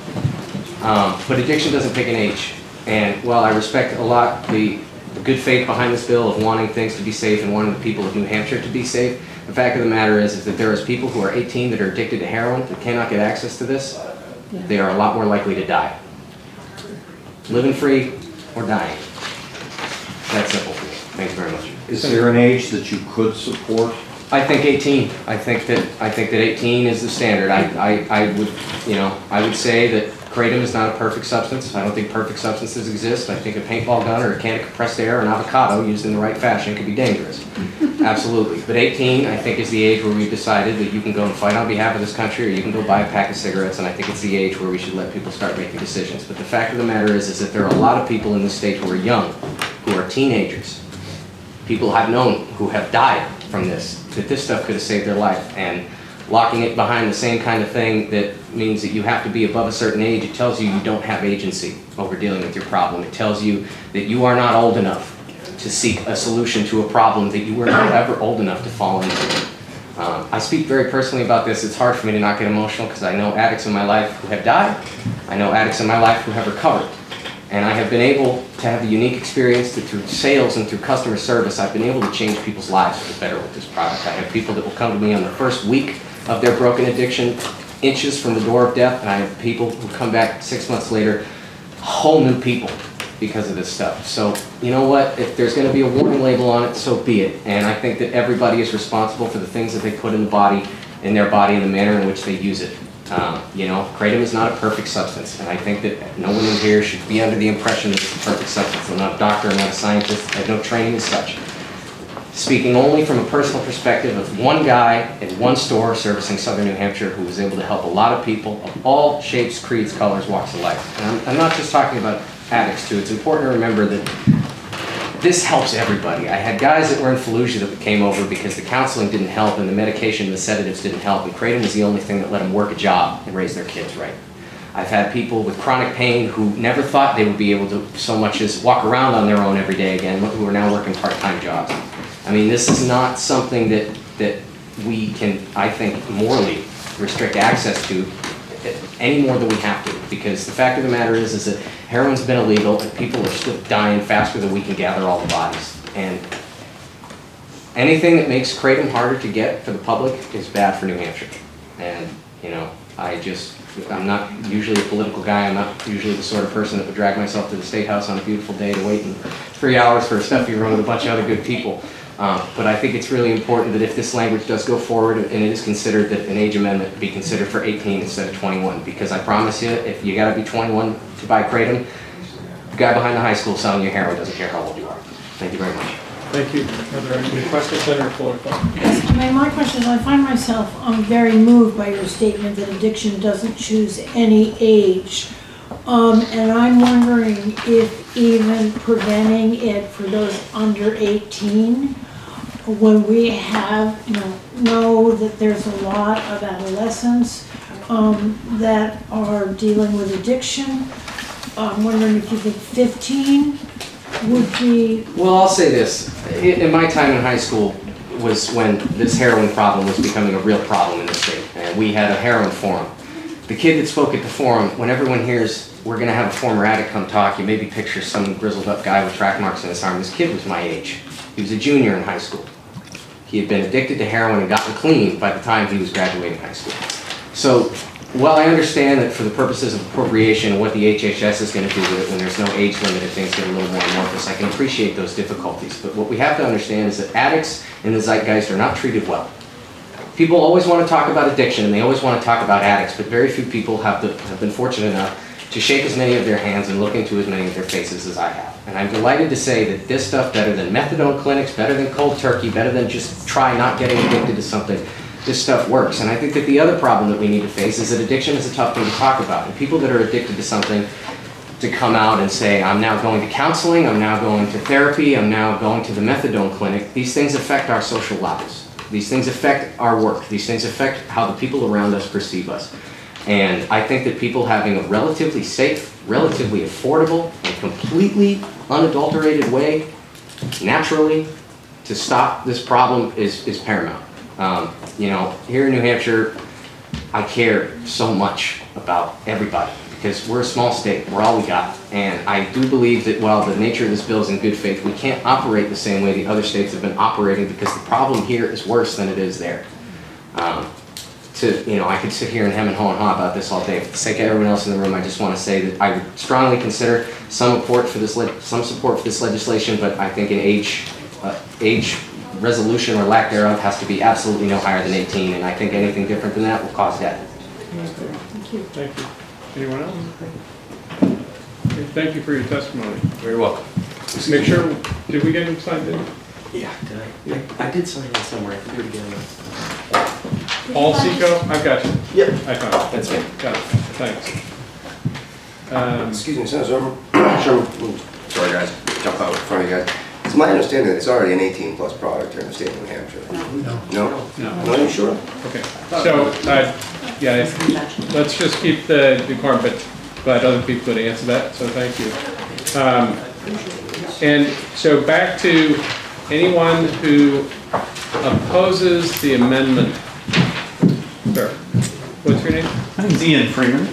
But addiction doesn't pick an age. And while I respect a lot the good faith behind this bill of wanting things to be safe and wanting the people of New Hampshire to be safe, the fact of the matter is that there is people who are 18 that are addicted to heroin that cannot get access to this. They are a lot more likely to die. Living free or dying. That's simple for me. Thank you very much. Is there an age that you could support? I think 18. I think that 18 is the standard. I would say that Kratom is not a perfect substance. I don't think perfect substances exist. I think a paintball gun or a can of compressed air or an avocado used in the right fashion could be dangerous. Absolutely. But 18, I think, is the age where we've decided that you can go and fight on behalf of this country, or you can go buy a pack of cigarettes, and I think it's the age where we should let people start making decisions. But the fact of the matter is that there are a lot of people in this state who are young, who are teenagers, people I've known who have died from this, that this stuff could have saved their life. And locking it behind the same kind of thing that means that you have to be above a certain age, it tells you don't have agency over dealing with your problem. It tells you that you are not old enough to seek a solution to a problem that you were not ever old enough to fall into. I speak very personally about this. It's hard for me to not get emotional because I know addicts in my life who have died. I know addicts in my life who have recovered. And I have been able to have the unique experience that through sales and through customer service, I've been able to change people's lives for the better with this product. I have people that will come to me on the first week of their broken addiction, inches from the door of death, and I have people who come back 6 months later, whole new people because of this stuff. So, you know what? If there's going to be a warning label on it, so be it. And I think that everybody is responsible for the things that they put in their body, and the manner in which they use it. Kratom is not a perfect substance, and I think that no one in here should be under the impression that it's a perfect substance. I'm not a doctor, I'm not a scientist, I have no training as such. Speaking only from a personal perspective of one guy in one store servicing southern New Hampshire who was able to help a lot of people of all shapes, creeds, colors, walks of life. And I'm not just talking about addicts too. It's important to remember that this helps everybody. I had guys that were in Fallujah that came over because the counseling didn't help and the medication and the sedatives didn't help, and Kratom was the only thing that let them work a job and raise their kids right. I've had people with chronic pain who never thought they would be able to so much as walk around on their own every day again, who are now working part-time jobs. I mean, this is not something that we can, I think, morally restrict access to any more than we have to, because the fact of the matter is that heroin's been illegal and people are still dying faster than we can gather all the bodies. And anything that makes Kratom harder to get for the public is bad for New Hampshire. And, I'm not usually a political guy. I'm not usually the sort of person that would drag myself to the State House on a beautiful day to wait in 3 hours for a stuffy room with a bunch of other good people. But I think it's really important that if this language does go forward and it is considered, that an age amendment be considered for 18 instead of 21. Because I promise you, if you gotta be 21 to buy Kratom, the guy behind the high school selling you heroin doesn't care how old you are. Thank you very much. Thank you. Are there any questions, Senator Floyd? Yes, my question is, I find myself very moved by your statement that addiction doesn't choose any age. And I'm wondering if even preventing it for those under 18, when we have, know that there's a lot of adolescents that are dealing with addiction, I'm wondering if you think 15 would be... Well, I'll say this. In my time in high school was when this heroin problem was becoming a real problem in the state. And we had a heroin forum. The kid that spoke at the forum, when everyone hears we're going to have a former addict come talk, you maybe picture some grizzled up guy with track marks on his arm. This kid was my age. He was a junior in high school. He had been addicted to heroin and gotten clean by the time he was graduating high school. So while I understand that for the purposes of appropriation, what the HHS is going to do with it when there's no age limit and things get a little more amorphous, I can appreciate those difficulties. But what we have to understand is that addicts in the zeitgeist are not treated well. People always want to talk about addiction and they always want to talk about addicts, but very few people have been fortunate enough to shake as many of their hands and look into as many of their faces as I have. And I'm delighted to say that this stuff, better than methadone clinics, better than cold turkey, better than just try not getting addicted to something, this stuff works. And I think that the other problem that we need to face is that addiction is a tough thing to talk about. And people that are addicted to something to come out and say, I'm now going to counseling, I'm now going to therapy, I'm now going to the methadone clinic, these things affect our social lives. These things affect our work. These things affect how the people around us perceive us. And I think that people having a relatively safe, relatively affordable, and completely unadulterated way, naturally, to stop this problem is paramount. You know, here in New Hampshire, I care so much about everybody because we're a small state, we're all we got. And I do believe that while the nature of this bill is in good faith, we can't operate the same way the other states have been operating because the problem here is worse than it is there. You know, I could sit here and hem and haw about this all day. For the sake of everyone else in the room, I just want to say that I would strongly consider some support for this legislation, but I think an age resolution or lack thereof has to be absolutely no higher than 18, and I think anything different than that will cause death. Thank you. Thank you. Anyone else? Okay, thank you for your testimony. You're welcome. Make sure, did we get him signed in? Yeah, did I? Yeah. I did sign in somewhere. I think we were together. Paul Seco, I've got you. Yep. I found it. That's me. Got it. Thanks. Excuse me, Senator Sherman. Sorry, guys. Jump out in front of you guys. It's my understanding that it's already an 18-plus product here in the state of New Hampshire. No? No, you sure? Okay. So, yeah, let's just keep the decorum, but glad other people could answer that, so thank you. And so back to anyone who opposes the amendment. Sir, what's your name? My name's Ian Freeman.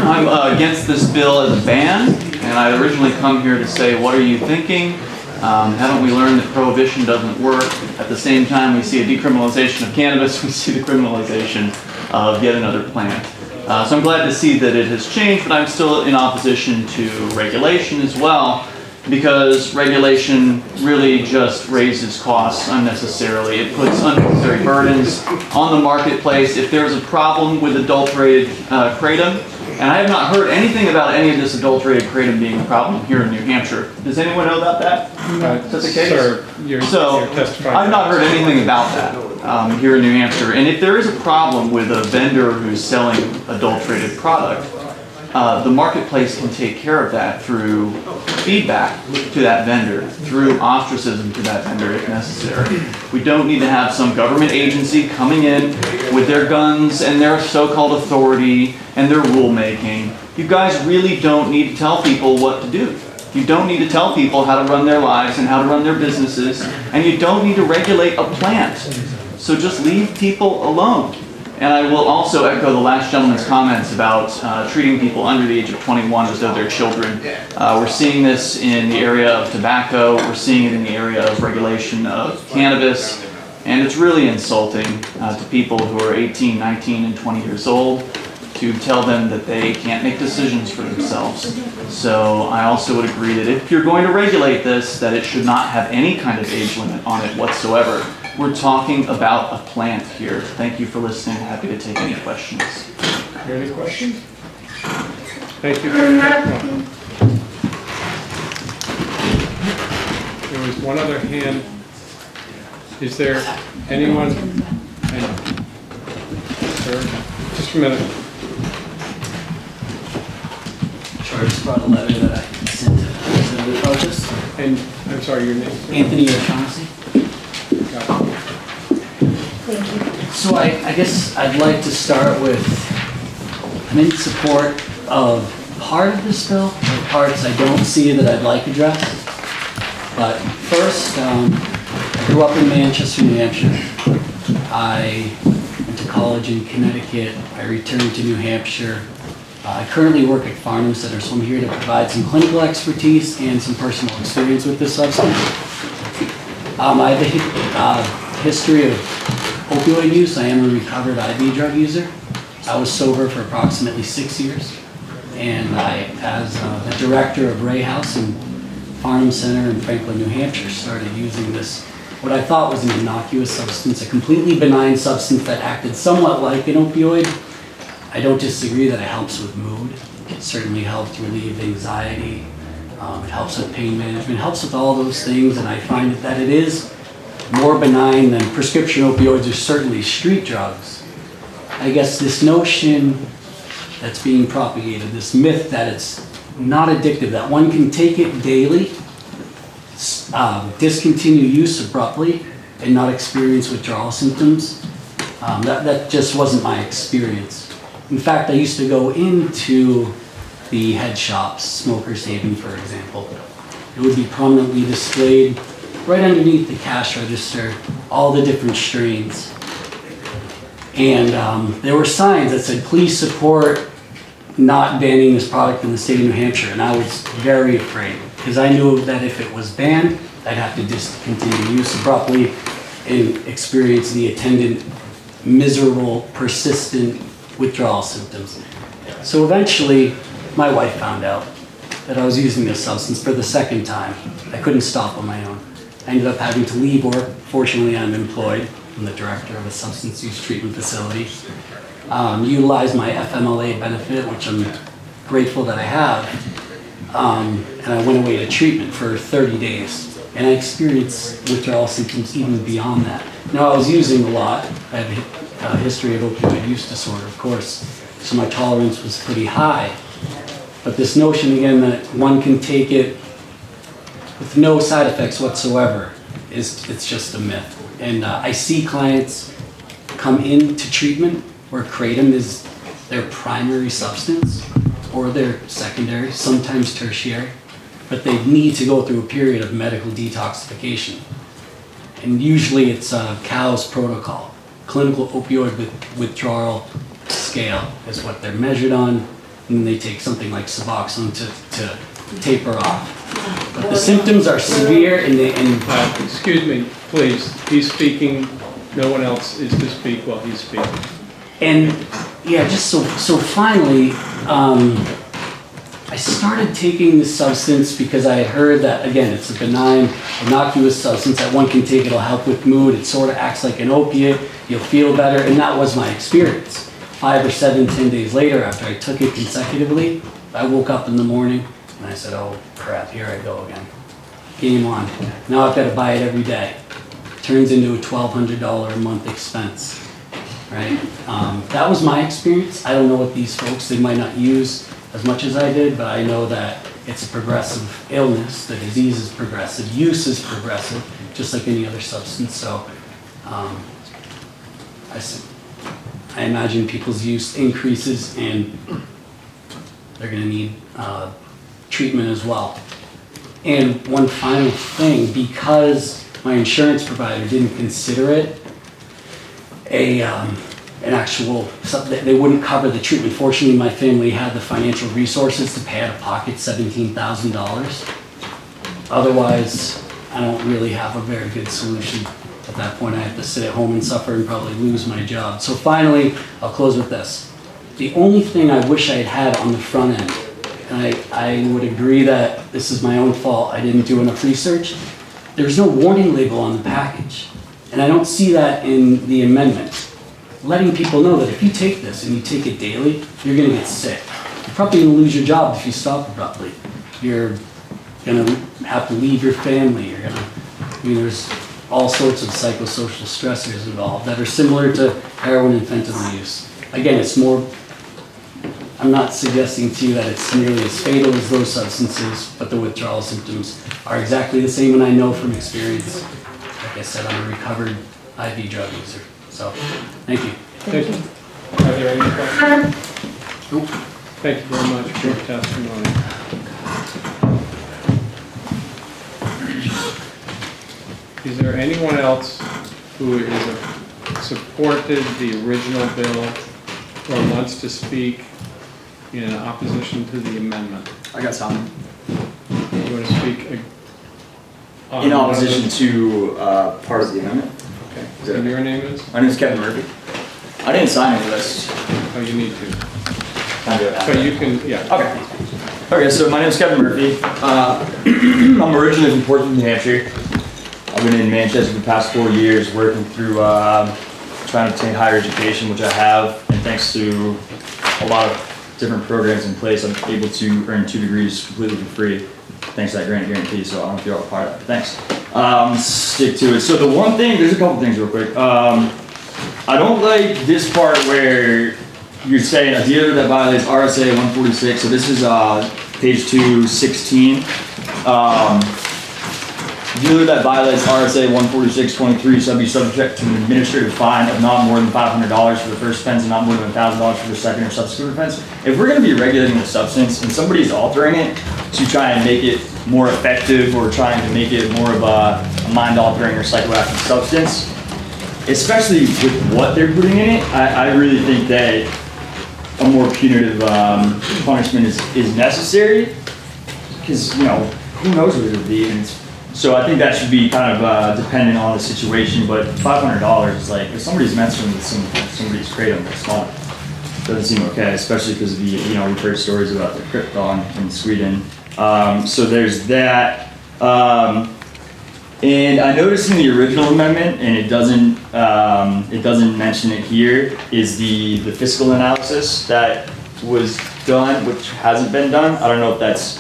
I'm against this bill as a ban, and I originally come here to say, what are you thinking? Haven't we learned that prohibition doesn't work? At the same time, we see a decriminalization of cannabis, we see the criminalization of yet another plant. So I'm glad to see that it has changed, but I'm still in opposition to regulation as well, because regulation really just raises costs unnecessarily. It puts unnecessary burdens on the marketplace. If there's a problem with adulterated Kratom, and I have not heard anything about any of this adulterated Kratom being a problem here in New Hampshire. Does anyone know about that? Is that the case? Sir, you're testifying. I've not heard anything about that here in New Hampshire. And if there is a problem with a vendor who's selling adulterated product, the marketplace can take care of that through feedback to that vendor, through ostracism to that vendor if necessary. We don't need to have some government agency coming in with their guns and their so-called authority and their rulemaking. You guys really don't need to tell people what to do. You don't need to tell people how to run their lives and how to run their businesses, and you don't need to regulate a plant. So just leave people alone. And I will also echo the last gentleman's comments about treating people under the age of 21 as though they're children. We're seeing this in the area of tobacco, we're seeing it in the area of regulation of cannabis, and it's really insulting to people who are 18, 19, and 20 years old to tell them that they can't make decisions for themselves. So I also would agree that if you're going to regulate this, that it should not have any kind of age limit on it whatsoever. We're talking about a plant here. Thank you for listening. Happy to take any questions. Are there any questions? Thank you for your testimony. There was one other hand. Is there anyone? Sir, just a minute. Just brought a letter that I sent to President about this. And I'm sorry, your name? Anthony O'Shaughnessy. Thank you. So I guess I'd like to start with, I'm in support of part of this bill, the parts I don't see that I'd like addressed. But first, I grew up in Manchester, New Hampshire. I went to college in Connecticut. I returned to New Hampshire. I currently work at Farnham Center, so I'm here to provide some clinical expertise and some personal experience with this substance. I have a history of opioid use. I am a recovered IV drug user. I was sober for approximately 6 years. And I, as the director of Ray House in Farnham Center in Franklin, New Hampshire, started using this, what I thought was an innocuous substance, a completely benign substance that acted somewhat like an opioid. I don't disagree that it helps with mood. It certainly helps relieve anxiety. It helps with pain management, it helps with all those things, and I find that it is more benign than prescription opioids or certainly street drugs. I guess this notion that's being propagated, this myth that it's not addictive, that one can take it daily, discontinue use abruptly, and not experience withdrawal symptoms, that just wasn't my experience. In fact, I used to go into the head shops, Smoker's Haven, for example. It would be prominently displayed right underneath the cash register, all the different strains. And there were signs that said, please support not banning this product in the state of New Hampshire. And I was very afraid because I knew that if it was banned, I'd have to discontinue use abruptly and experience the attendant miserable, persistent withdrawal symptoms. So eventually, my wife found out that I was using this substance for the second time. I couldn't stop on my own. I ended up having to leave work. Fortunately, I'm employed. I'm the director of a substance use treatment facility. Utilize my FMLA benefit, which I'm grateful that I have. And I went away to treatment for 30 days. And I experienced withdrawal symptoms even beyond that. Now, I was using a lot. I have a history of opioid use disorder, of course. So my tolerance was pretty high. But this notion, again, that one can take it with no side effects whatsoever, it's just a myth. And I see clients come into treatment where Kratom is their primary substance or their secondary, sometimes tertiary, but they need to go through a period of medical detoxification. And usually it's a COWS protocol, clinical opioid withdrawal scale is what they're measured on, and they take something like Suboxone to taper off. But the symptoms are severe and they... Excuse me, please. He's speaking. No one else is to speak while he's speaking. And yeah, just so finally, I started taking this substance because I had heard that, again, it's a benign, innocuous substance that one can take. It'll help with mood. It sort of acts like an opiate. You'll feel better. And that was my experience. 5 or 7, 10 days later, after I took it consecutively, I woke up in the morning and I said, oh crap, here I go again. Game on. Now I've got to buy it every day. Turns into a $1,200 a month expense, right? That was my experience. I don't know what these folks, they might not use as much as I did, but I know that it's a progressive illness. The disease is progressive. Use is progressive, just like any other substance. So I imagine people's use increases and they're going to need treatment as well. And one final thing, because my insurance provider didn't consider it an actual, they wouldn't cover the treatment. Fortunately, my family had the financial resources to pay out of pocket $17,000. Otherwise, I don't really have a very good solution. At that point, I have to sit at home and suffer and probably lose my job. So finally, I'll close with this. The only thing I wish I had had on the front end, and I would agree that this is my own fault, I didn't do enough research, there's no warning label on the package. And I don't see that in the amendment. Letting people know that if you take this and you take it daily, you're gonna get sick. You're probably gonna lose your job if you stop abruptly. You're gonna have to leave your family. There's all sorts of psychosocial stressors involved that are similar to heroin and fentanyl use. Again, it's more, I'm not suggesting to you that it's nearly as fatal as those substances, but the withdrawal symptoms are exactly the same, and I know from experience. Like I said, I'm a recovered IV drug user. So, thank you. Thank you. Are there any questions? Nope. Thank you very much for your testimony. Is there anyone else who is supported the original bill or wants to speak in opposition to the amendment? I got some. You want to speak in opposition to part of the amendment. Okay. Is that And okay? your name is? My name is Kevin Murphy. I didn't sign any of this. Oh, you need to. Can I do it now? So you can, yeah. Okay. Okay, so my name is Kevin Murphy. I'm originally from Portsmouth, New Hampshire. I've been in Manchester for the past 4 years working through trying to obtain higher education, which I have, and thanks to a lot of different programs in place, I'm able to earn 2 degrees completely for free, thanks to that grant guarantee, so I don't know if you're all part of that, thanks. Stick to it. So the one thing, there's a couple things real quick. I don't like this part where you're saying a dealer that violates RSA 146, so this is page 216. Dealer that violates RSA 146.23 shall be subject to an administrative fine of not more than $500 for the first offense and not more than $1,000 for the second or subsequent offense. If we're going to be regulating the substance and somebody's altering it to try and make it more effective or trying to make it more of a mind-altering or psychoactive substance, especially with what they're putting in it, I really think that a more punitive punishment is necessary, because, you know, who knows what it would be. And so I think that should be kind of dependent on the situation, but $500 is like, if somebody's messing with somebody's Kratom, that's not, doesn't seem okay, especially because of the, you know, we've heard stories about the Kratom in Sweden. So there's that. And I noticed in the original amendment, and it doesn't mention it here, is the fiscal analysis that was done, which hasn't been done. I don't know if that's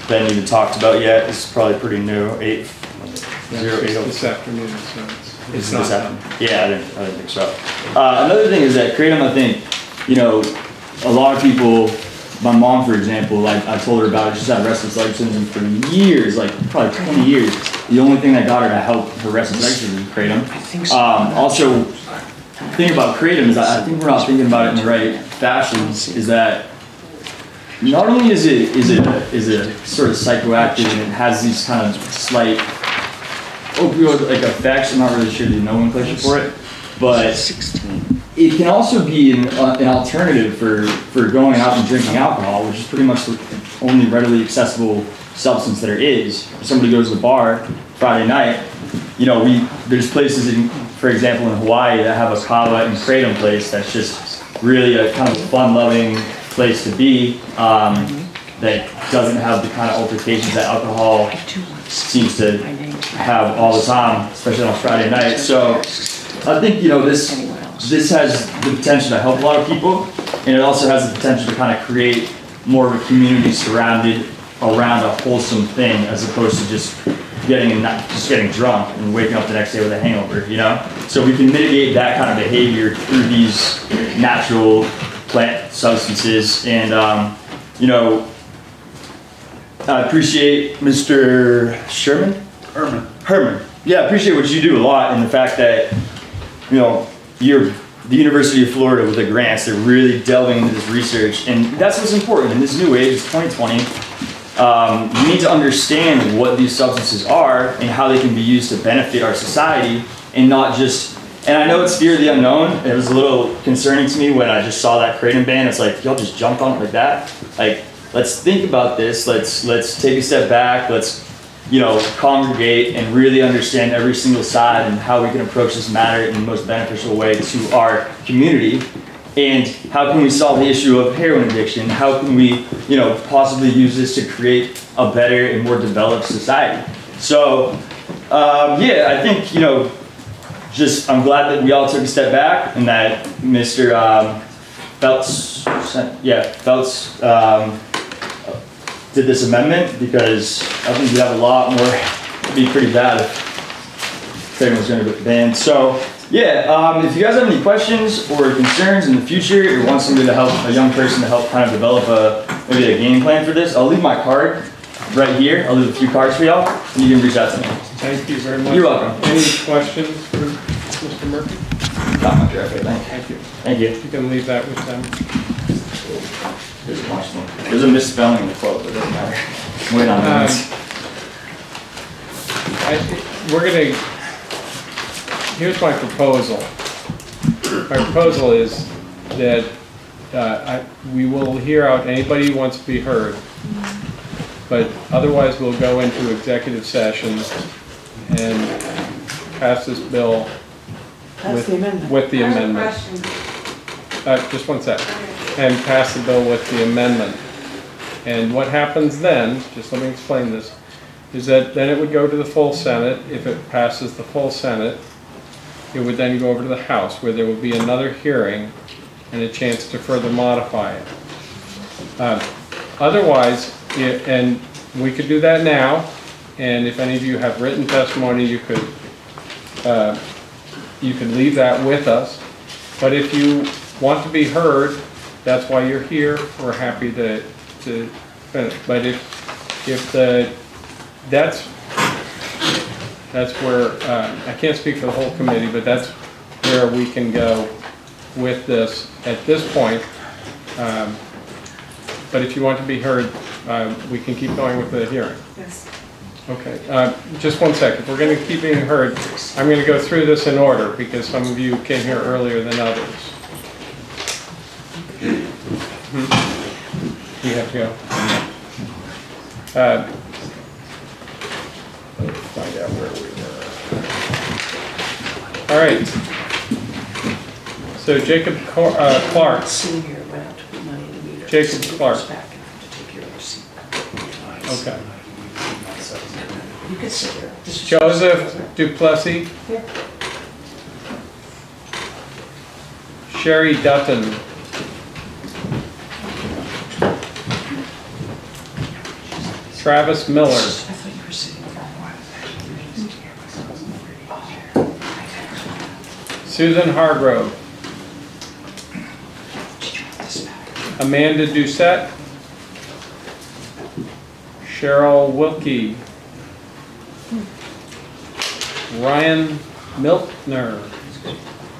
been even talked about yet. It's probably pretty new. 808. This afternoon, so it's not done. Yeah, I didn't think so. Another thing is that Kratom, I think, you know, a lot of people. My mom, for example, like I told her about it, she's had restless leg syndrome for years, like probably 20 years. The only thing that got her to help her restless leg syndrome is Kratom. Also, the thing about Kratom is I think we're not thinking about it in the right fashions, is that not only is it sort of psychoactive and it has these kind of slight opioid-like effects, I'm not really sure the nomenclature for it, but it can also be an alternative for going out and drinking alcohol, which is pretty much the only readily accessible substance that there is. If somebody goes to the bar Friday night, you know, there's places, for example, in Hawaii that have a kava and Kratom place that's just really a kind of fun-loving place to be, that doesn't have the kind of altercations that alcohol seems to have all the time, especially on Friday night. So I think, you know, this has the potential to help a lot of people, and it also has the potential to kind of create more of a community surrounded around a wholesome thing, as opposed to just getting drunk and waking up the next day with a hangover, you know? So we can mitigate that kind of behavior through these natural plant substances. And, you know, I appreciate Mr. Herman. Yeah, I appreciate what you do a lot, and the fact that, you know, you're the University of Florida with the grants, they're really delving into this research, and that's what's important in this new age. It's 2020. You need to understand what these substances are and how they can be used to benefit our society, and not just, and I know it's fear of the unknown. It was a little concerning to me when I just saw that Kratom ban. It's like, y'all just jumped on it like that. Like, let's think about this. Let's take a step back. Let's, you know, congregate and really understand every single side and how we can approach this matter in the most beneficial way to our community. And how can we solve the issue of heroin addiction? How can we, you know, possibly use this to create a better and more developed society? So, yeah, I think, you know, I'm glad that we all took a step back, and that Mr. Feltz did this amendment, because I think we'd have a lot more, it'd be pretty bad if Kratom was going to get banned. So, yeah, if you guys have any questions or concerns in the future, or want somebody to help, a young person to help kind of develop maybe a game plan for this, I'll leave my card right here. I'll leave a few cards for y'all, and you can reach out to me. Thank you very much. You're welcome. Any questions for Mr. Murphy? Got my draft, thank you. Thank you. You can leave that with them. There's a misspelling in the quote, but it doesn't matter. Wait on that. Here's my proposal. My proposal is that we will hear out anybody who wants to be heard. But otherwise, we'll go into executive session and pass this bill with the amendment. Just one sec. And pass the bill with the amendment. And what happens then, just let me explain this, is that then it would go to the full Senate. If it passes the full Senate, it would then go over to the House, where there will be another hearing and a chance to further modify it. Otherwise, and we could do that now, and if any of you have written testimony, you could leave that with us. But if you want to be heard, that's why you're here. We're happy to finish. But that's where, I can't speak for the whole committee, but that's where we can go with this at this point. But if you want to be heard, we can keep going with the hearing. Yes. Okay, just one second. If we're going to keep being heard, I'm going to go through this in order because some of you came here earlier than others. You have to go. Let's find out where we were. All right. So Jacob Clark. Jacob Clark. Okay. You can sit here. Joseph Duplessis. Here. Sherry Dutton. Travis Miller. I thought you were sitting for a while. Susan Hargrove. Amanda Doucette. Cheryl Wilkie. Ryan Miltner.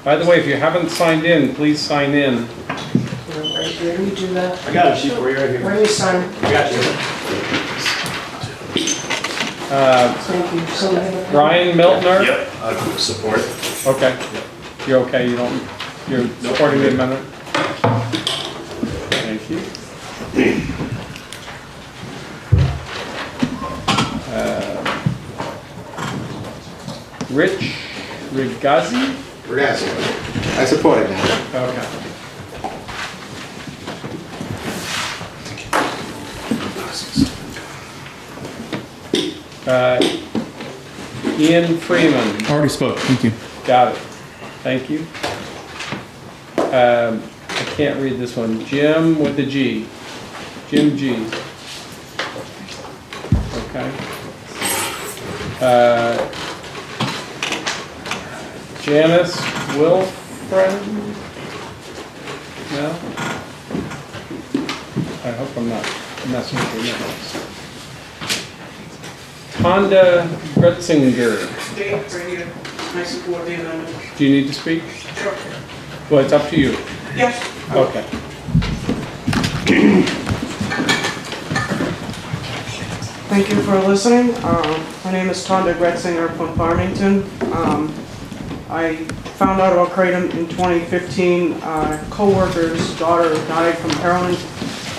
By the way, if you haven't signed in, please sign in. Where do you do that? I got a sheet for you right here. Where do you sign? I got you. Thank you. Somebody have a pen? Ryan Miltner? Yep, support. Okay. You're okay, you're supporting the amendment? Thank you. Rich Rigazzi? Regazzi. I support it now. Okay. Ian Freeman. Already spoke, thank you. Got it. Thank you. I can't read this one. Jim with the G. Jim G. Okay. Janice Wilfred? No? I hope I'm not messing with your names. Tonda Gretzinger. Dave, right here. I support the amendment. Do you need to speak? Sure. Well, it's up to you. Yes. Okay. Thank you for listening. My name is Tonda Gretzinger from Farmington. I found out about Kratom in 2015. A co-worker's daughter died from heroin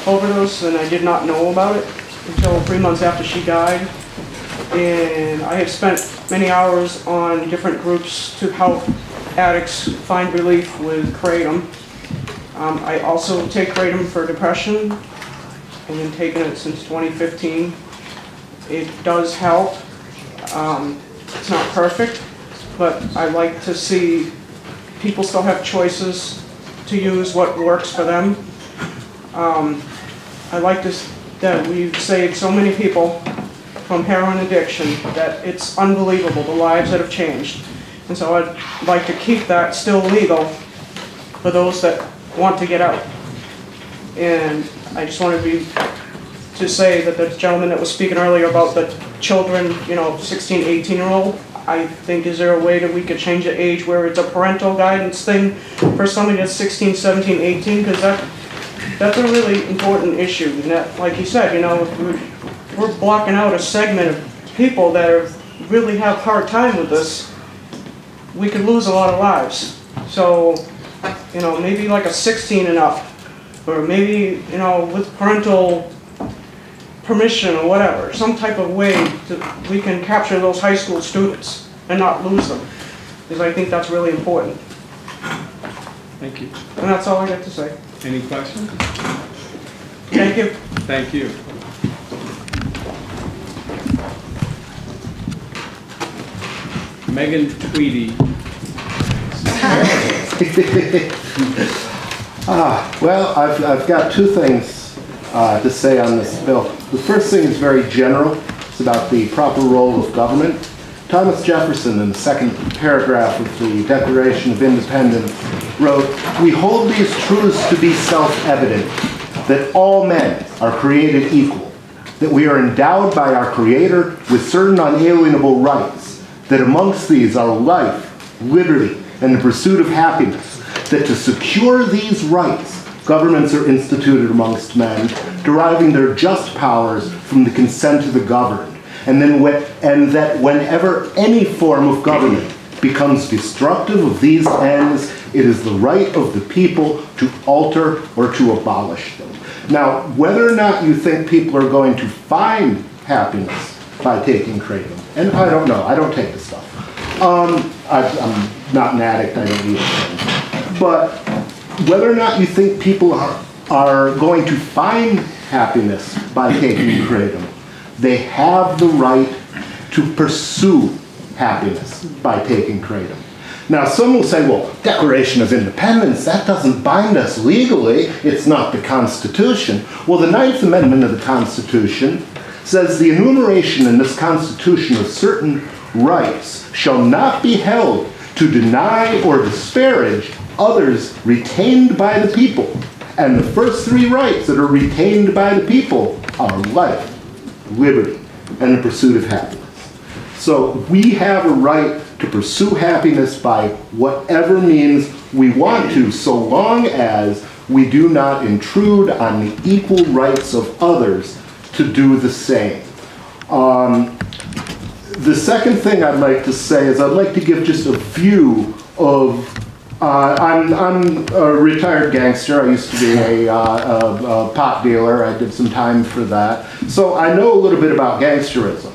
overdose, and I did not know about it until 3 months after she died. And I have spent many hours on different groups to help addicts find relief with Kratom. I also take Kratom for depression and been taking it since 2015. It does help. It's not perfect, but I like to see people still have choices to use what works for them. I like that we've saved so many people from heroin addiction that it's unbelievable, the lives that have changed. And so I'd like to keep that still legal for those that want to get out. And I just wanted to say that the gentleman that was speaking earlier about the children, 16, 18-year-old, I think, is there a way that we could change the age where it's a parental guidance thing for somebody that's 16, 17, 18? Because that's a really important issue. And that, like you said, we're blocking out a segment of people that really have a hard time with this. We could lose a lot of lives. So, maybe like a 16 and up, or maybe, with parental permission or whatever, some type of way that we can capture those high school students and not lose them, because I think that's really important. Thank you. And that's all I got to say. Any questions? Thank you. Thank you. Megan Tweedy. Well, I've got two things to say on this bill. The first thing is very general. It's about the proper role of government. Thomas Jefferson, in the second paragraph of the Declaration of Independence, wrote, "We hold these truths to be self-evident, that all men are created equal, that we are endowed by our Creator with certain unalienable rights, that amongst these are life, liberty, and the pursuit of happiness, that to secure these rights, governments are instituted amongst men, deriving their just powers from the consent of the governed, and that whenever any form of government becomes destructive of these ends, it is the right of the people to alter or to abolish them." Now, whether or not you think people are going to find happiness by taking Kratom, and I don't know, I don't take the stuff. I'm not an addict, I don't use it. But whether or not you think people are going to find happiness by taking Kratom, they have the right to pursue happiness by taking Kratom. Now, some will say, well, Declaration of Independence, that doesn't bind us legally. It's not the Constitution. Well, the 9th Amendment of the Constitution says the enumeration in this Constitution of certain rights shall not be held to deny or disparage others retained by the people. And the first three rights that are retained by the people are life, liberty, and the pursuit of happiness. So we have a right to pursue happiness by whatever means we want to, so long as we do not intrude on the equal rights of others to do the same. The second thing I'd like to say is I'd like to give just a view of, I'm a retired gangster. I used to be a pot dealer. I did some time for that. So I know a little bit about gangsterism.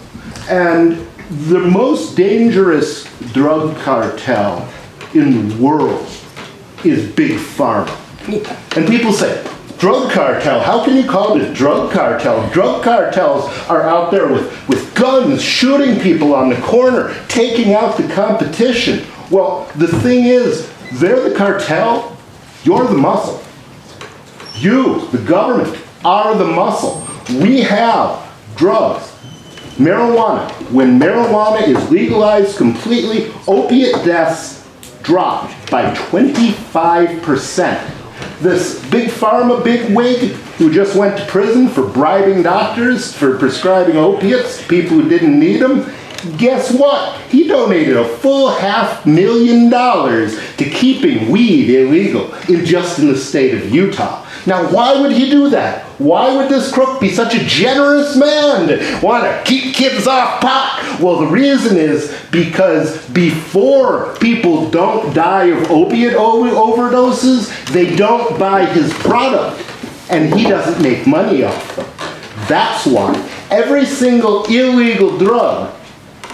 And the most dangerous drug cartel in the world is Big Pharma. And people say, drug cartel, how can you call it a drug cartel? Drug cartels are out there with guns, shooting people on the corner, taking out the competition. Well, the thing is, they're the cartel, you're the muscle. You, the government, are the muscle. We have drugs. Marijuana. When marijuana is legalized completely, opiate deaths dropped by 25%. This Big Pharma bigwig who just went to prison for bribing doctors for prescribing opiates to people who didn't need them, guess what? He donated a full $500,000 to keeping weed illegal just in the state of Utah. Now, why would he do that? Why would this crook be such a generous man to want to keep kids off pot? Well, the reason is because before people don't die of opiate overdoses, they don't buy his product, and he doesn't make money off them. That's why every single illegal drug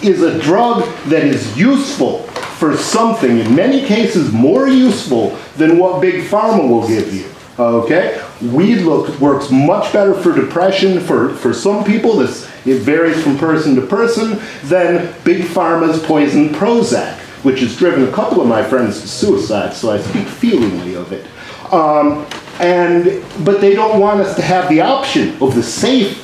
is a drug that is useful for something, in many cases more useful than what Big Pharma will give you. Okay? Weed works much better for depression for some people. It varies from person to person than Big Pharma's poison Prozac, which has driven a couple of my friends to suicide, so I speak feelingly of it. But they don't want us to have the option of the safe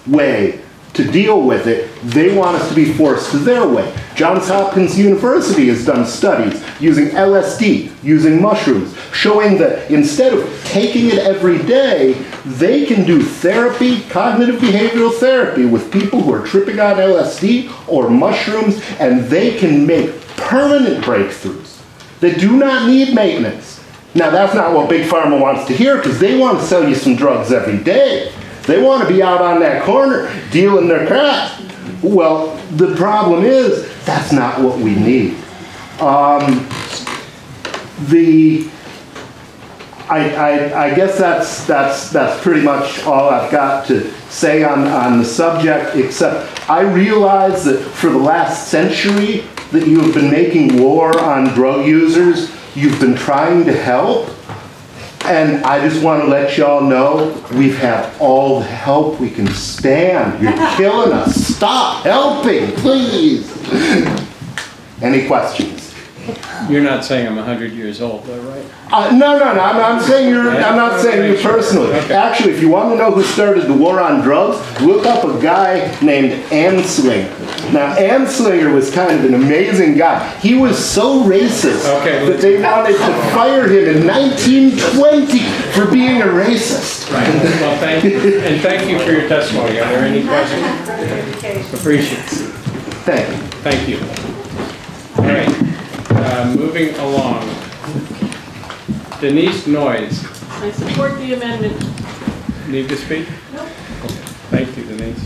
way to deal with it. They want us to be forced to their way. Johns Hopkins University has done studies using LSD, using mushrooms, showing that instead of taking it every day, they can do therapy, cognitive behavioral therapy with people who are tripping on LSD or mushrooms, and they can make permanent breakthroughs that do not need maintenance. Now, that's not what Big Pharma wants to hear, because they want to sell you some drugs every day. They want to be out on that corner dealing their crack. Well, the problem is that's not what we I guess that's pretty much all I've got to say on the subject, except I realize that for the last century that you have been making war on drug users, you've been trying to help. And I just want to let y'all know we've had all the help we can stand. You're killing us. Stop helping, please. Any questions? You're not saying I'm 100 years old, though, right? No. I'm not saying you personally. Okay. Actually, if you want to know who started the war on drugs, look up a guy named Anslinger. Now, Anslinger was kind of an amazing guy. He was so racist that they wanted to fire him in 1920 for being a racist. Right. Well, thank you, and thank you for your testimony. Are there any questions? Appreciate it. Thank you. Thank you. All right. Moving along. Denise Noyes. I support the amendment. Need to speak? No. Thank you, Denise.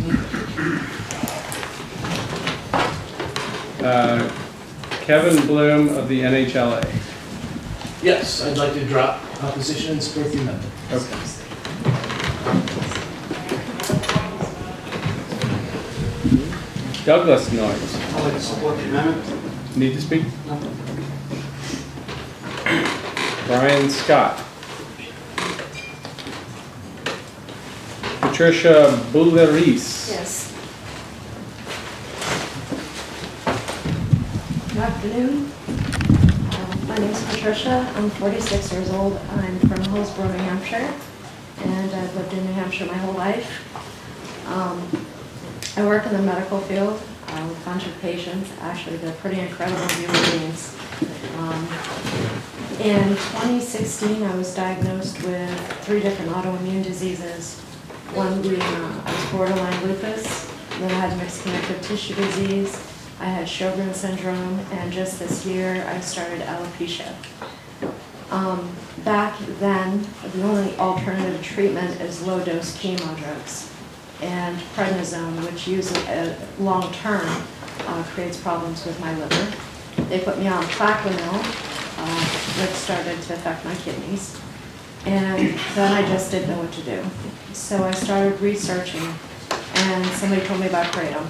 Kevin Bloom of the NHLA. Yes, I'd like to drop opposition and support the amendment. Okay. Douglas Noyes. I'd like to support the amendment. Need to speak? No. Brian Scott. Patricia Bouleris. Yes. Good afternoon. My name is Patricia. I'm 46 years old. I'm from Hillsborough, New Hampshire, and I've lived in New Hampshire my whole life. I work in the medical field with a bunch of patients. Actually, they're pretty incredible human beings. In 2016, I was diagnosed with 3 different autoimmune diseases. One being I was borderline lupus, then I had mixed connective tissue disease, I had Sjogren's syndrome, and just this year I started alopecia. Back then, the only alternative treatment is low-dose chemo drugs and prednisone, which usually long-term creates problems with my liver. They put me on Plaquenil, which started to affect my kidneys, and then I just didn't know what to do. So I started researching, and somebody told me about Kratom.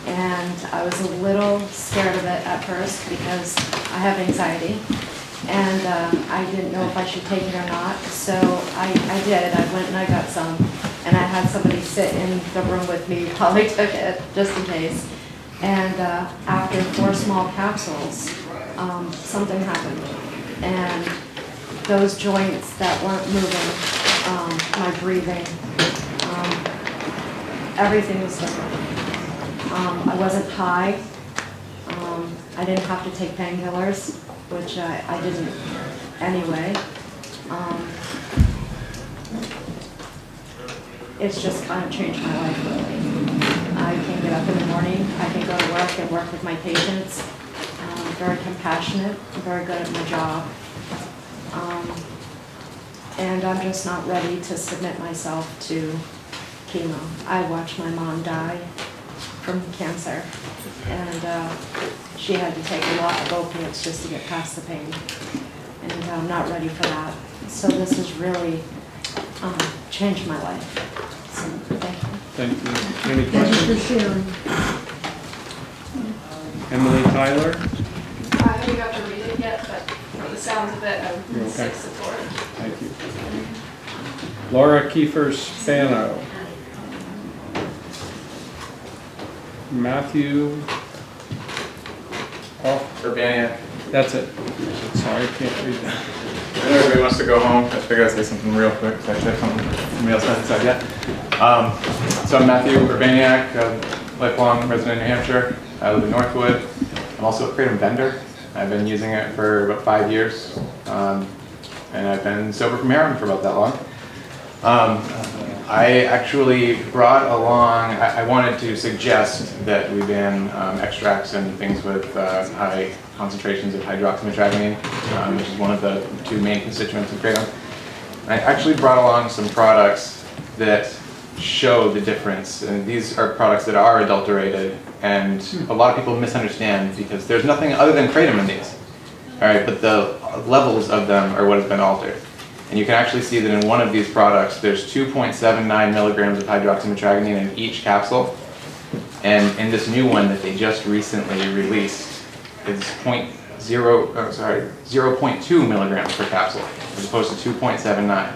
And I was a little scared of it at first because I have anxiety, and I didn't know if I should take it or not. So I did. I went and I got some, and I had somebody sit in the room with me while I took it, just in case. And after 4 small capsules, something happened. And those joints that weren't moving, my breathing, everything was different. I wasn't high. I didn't have to take painkillers, which I didn't anyway. It's just kind of changed my life, really. I can get up in the morning, I can go to work and work with my patients. I'm very compassionate, I'm very good at my job. And I'm just not ready to submit myself to chemo. I watched my mom die from cancer, and she had to take a lot of opiates just to get past the pain. And I'm not ready for that. So this has really changed my life. So, thank you. Thank you. Any questions? Thank you for sharing. Emily Tyler? I haven't got to read it yet, but from the sounds of it, I would say support. Thank you. Laura Kiefer Spano. Matthew. Urbaniak. That's it. Sorry, I can't read that. I know everybody wants to go home. I figured I'd say something real quick because I said somebody else hasn't said yet. So I'm Matthew Urbaniak, a lifelong resident of New Hampshire. I live in Northwood. I'm also a Kratom vendor. I've been using it for about 5 years. And I've been sober from heroin for about that long. I actually brought along, I wanted to suggest that we ban extracts and things with high concentrations of hydroxymetragynine, which is one of the 2 main constituents of Kratom. I actually brought along some products that show the difference, and these are products that are adulterated, and a lot of people misunderstand because there's nothing other than Kratom in these. All right, but the levels of them are what has been altered. And you can actually see that in one of these products, there's 2.79 milligrams of hydroxymetragonine in each capsule. And in this new one that they just recently released, it's 0.2 milligrams per capsule, as opposed to 2.79.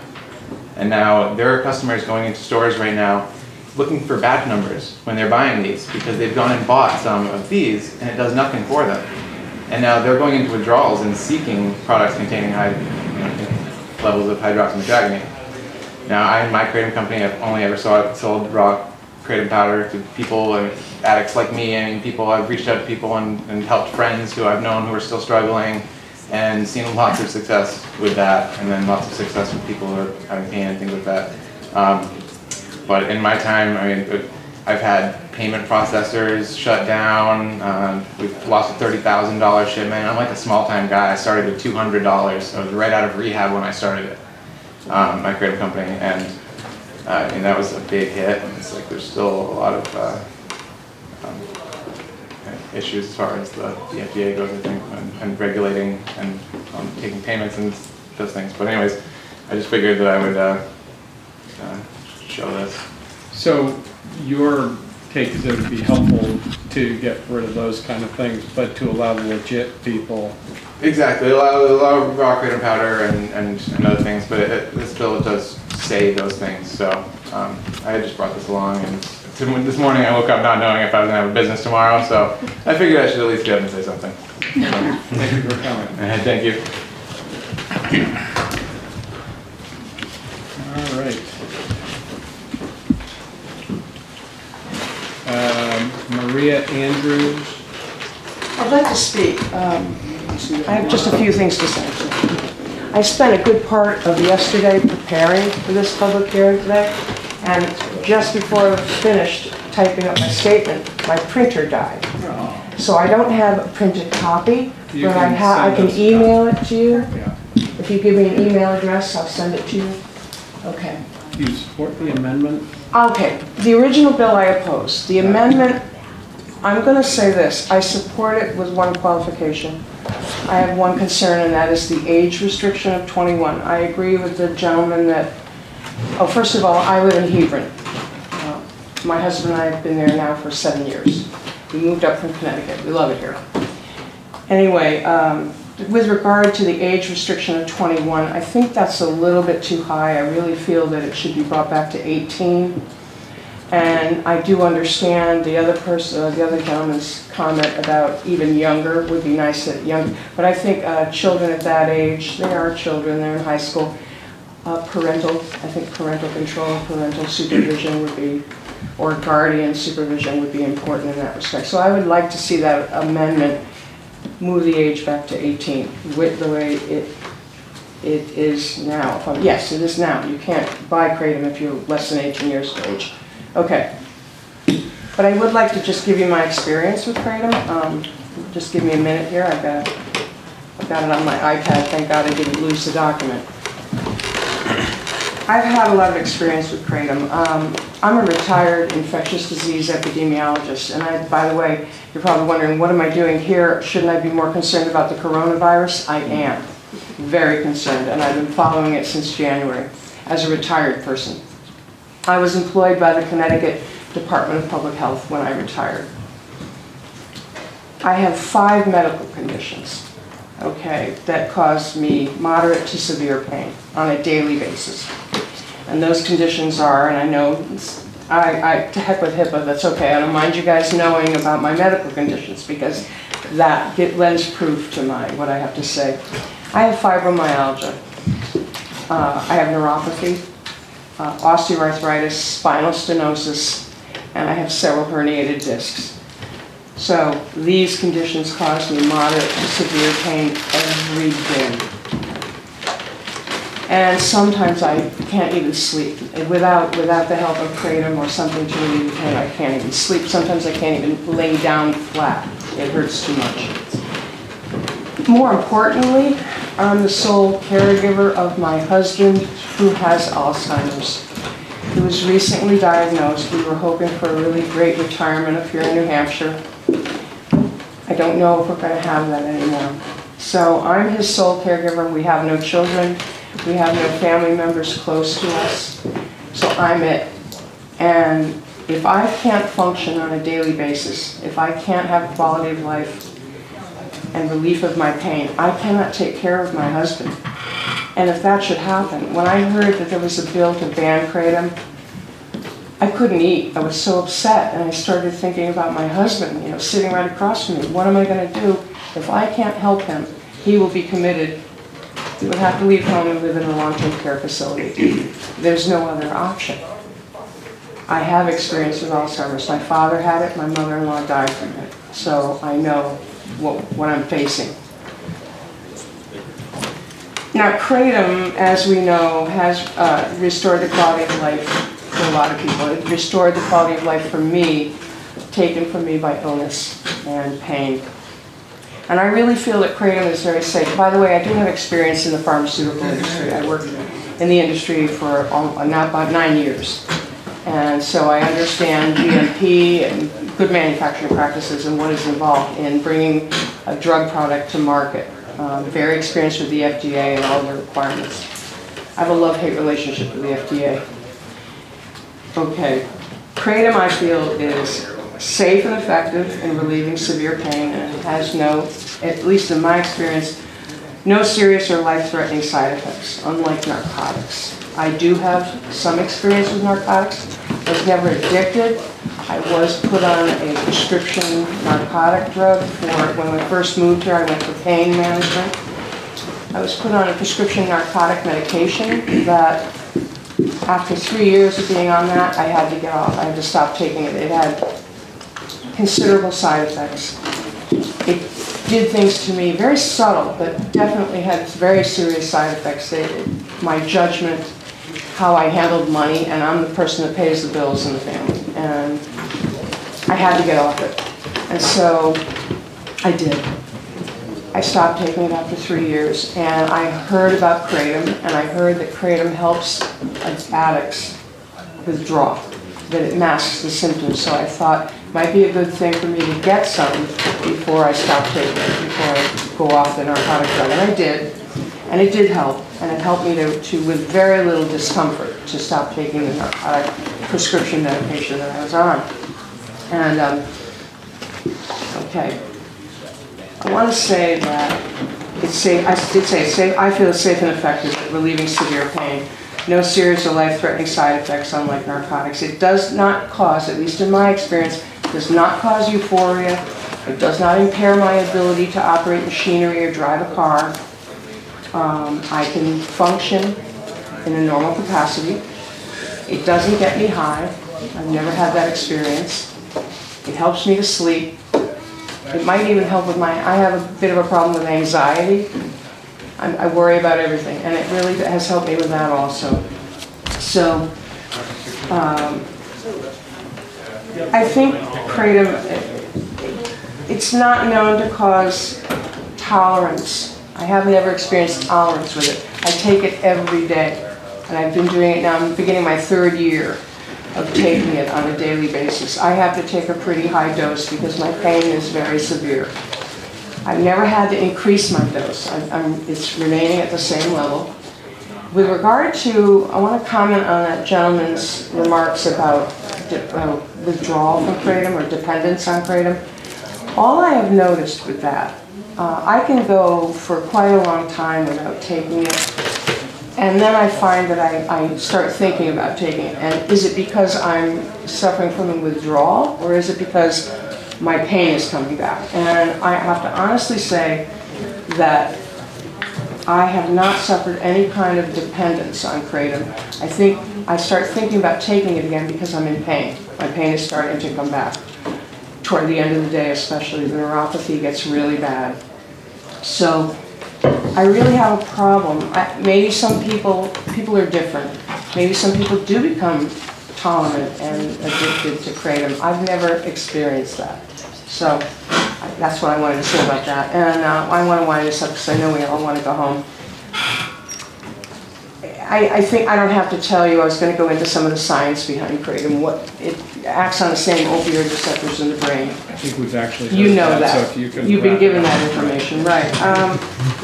And now there are customers going into stores right now looking for batch numbers when they're buying these, because they've gone and bought some of these and it does nothing for them. And now they're going into withdrawals and seeking products containing high levels of hydroxymetragonine. Now, I and my Kratom company have only ever sold raw Kratom powder to people and addicts like me. I mean, I've reached out to people and helped friends who I've known who are still struggling, and seen lots of success with that, and then lots of success with people who are having pain and things like that. But in my time, I mean, I've had payment processors shut down. We've lost a $30,000 shipment. I'm like a small-time guy. I started with $200. I was right out of rehab when I started it, my Kratom company, and that was a big hit. And it's like there's still a lot of issues as far as the FDA goes, I think, and regulating and taking payments and those things. But anyways, I just figured that I would show this. So your take is it would be helpful to get rid of those kind of things, but to allow the legit people. Exactly, allow raw Kratom powder and other things, but this bill does say those things. So I just brought this along, and this morning I woke up not knowing if I was going to have a business tomorrow, so I figured I should at least get up and say something. Thank you for coming. Thank you. All right. Maria Andrews. I'd like to speak. I have just a few things to say. I spent a good part of yesterday preparing for this public hearing today, and just before I finished typing up my statement, my printer died. So I don't have a printed copy, but I can email it to you. If you give me an email address, I'll send it to you. Okay. Do you support the amendment? Okay, the original bill I oppose. The amendment, I'm going to say this, I support it with one qualification. I have one concern, and that is the age restriction of 21. I agree with the gentleman that, first of all, I live in Hebron. My husband and I have been there now for 7 years. We moved up from Connecticut. We love it here. Anyway, with regard to the age restriction of 21, I think that's a little bit too high. I really feel that it should be brought back to 18. And I do understand the other gentleman's comment about even younger would be nice at young. But I think children at that age, they are children, they're in high school. Parental control, parental supervision would be, or guardian supervision would be important in that respect. So I would like to see that amendment move the age back to 18 with the way it is now. Yes, it is now. You can't buy Kratom if you're less than 18 years of age. Okay. But I would like to just give you my experience with Kratom. Just give me a minute here. I've got it on my iPad. Thank God I didn't lose the document. I've had a lot of experience with Kratom. I'm a retired infectious disease epidemiologist, and by the way, you're probably wondering, what am I doing here? Shouldn't I be more concerned about the coronavirus? I am very concerned, and I've been following it since January as a retired person. I was employed by the Connecticut Department of Public Health when I retired. I have 5 medical conditions, okay, that cause me moderate to severe pain on a daily basis. And those conditions are, and I know, to heck with HIPAA, that's okay. I don't mind you guys knowing about my medical conditions because that lends proof to what I have to say. I have fibromyalgia. I have neuropathy, osteoarthritis, spinal stenosis, and I have several herniated discs. So these conditions cause me moderate to severe pain every day. And sometimes I can't even sleep. Without the help of Kratom or something to relieve the pain, I can't even sleep. Sometimes I can't even lay down flat. It hurts too much. More importantly, I'm the sole caregiver of my husband who has Alzheimer's. He was recently diagnosed. We were hoping for a really great retirement up here in New Hampshire. I don't know if we're going to have that anymore. So I'm his sole caregiver. We have no children. We have no family members close to us, so I'm it. And if I can't function on a daily basis, if I can't have quality of life and relief of my pain, I cannot take care of my husband. And if that should happen, when I heard that there was a bill to ban Kratom, I couldn't eat. I was so upset, and I started thinking about my husband, you know, sitting right across from me. What am I going to do if I can't help him? He will be committed. He would have to leave home and live in a long-term care facility. There's no other option. I have experience with Alzheimer's. My father had it. My mother-in-law died from it. So I know what I'm facing. Now, Kratom, as we know, has restored the quality of life for a lot of people. It restored the quality of life for me, taken from me by illness and pain. And I really feel that Kratom is very safe. By the way, I do have experience in the pharmaceutical industry. I worked in the industry for now about 9 years. And so I understand GMP and good manufacturing practices and what is involved in bringing a drug product to market. Very experienced with the FDA and all their requirements. I have a love-hate relationship with the FDA. Okay, Kratom I feel is safe and effective in relieving severe pain, and it has no, at least in my experience, no serious or life-threatening side effects, unlike narcotics. I do have some experience with narcotics. I was never addicted. I was put on a prescription narcotic drug for, when I first moved here, I went for pain management. I was put on a prescription narcotic medication that after 3 years of being on that, I had to get off. I had to stop taking it. It had considerable side effects. It did things to me, very subtle, but definitely had very serious side effects. My judgment, how I handled money, and I'm the person that pays the bills in the family. And I had to get off it. And so I did. I stopped taking it after 3 years, and I heard about Kratom, and I heard that Kratom helps addicts withdraw, that it masks the symptoms. So I thought it might be a good thing for me to get some before I stop taking it, before I go off the narcotic drug. And I did, and it did help, and it helped me to with very little discomfort, to stop taking the narcotic prescription medication that I was on. And, okay. I want to say that it's safe, I did say it's safe, I feel it's safe and effective at relieving severe pain. No serious or life-threatening side effects, unlike narcotics. It does not cause, at least in my experience, does not cause euphoria. It does not impair my ability to operate machinery or drive a car. I can function in a normal capacity. It doesn't get me high. I've never had that experience. It helps me to sleep. It might even help with I have a bit of a problem with anxiety. I worry about everything, and it really has helped me with that also. So, I think Kratom, it's not known to cause tolerance. I have never experienced tolerance with it. I take it every day, and I've been doing it now. I'm beginning my 3rd year of taking it on a daily basis. I have to take a pretty high dose because my pain is very severe. I've never had to increase my dose. It's remaining at the same level. With regard to, I want to comment on that gentleman's remarks about withdrawal from Kratom or dependence on Kratom. All I have noticed with that, I can go for quite a long time without taking it. And then I find that I start thinking about taking it. And is it because I'm suffering from a withdrawal, or is it because my pain is coming back? And I have to honestly say that I have not suffered any kind of dependence on Kratom. I think I start thinking about taking it again because I'm in pain. My pain is starting to come back. Toward the end of the day especially, the neuropathy gets really bad. So I really have a problem. Maybe some people are different. Maybe some people do become tolerant and addicted to Kratom. I've never experienced that. So that's what I wanted to say about that. And I want to wind this up because I know we all want to go home. I think I don't have to tell you, I was going to go into some of the science behind Kratom. It acts on the same opioid receptors in the brain. I think we've actually heard you know that. that. So if you can You've been wrap given it up. that information, right.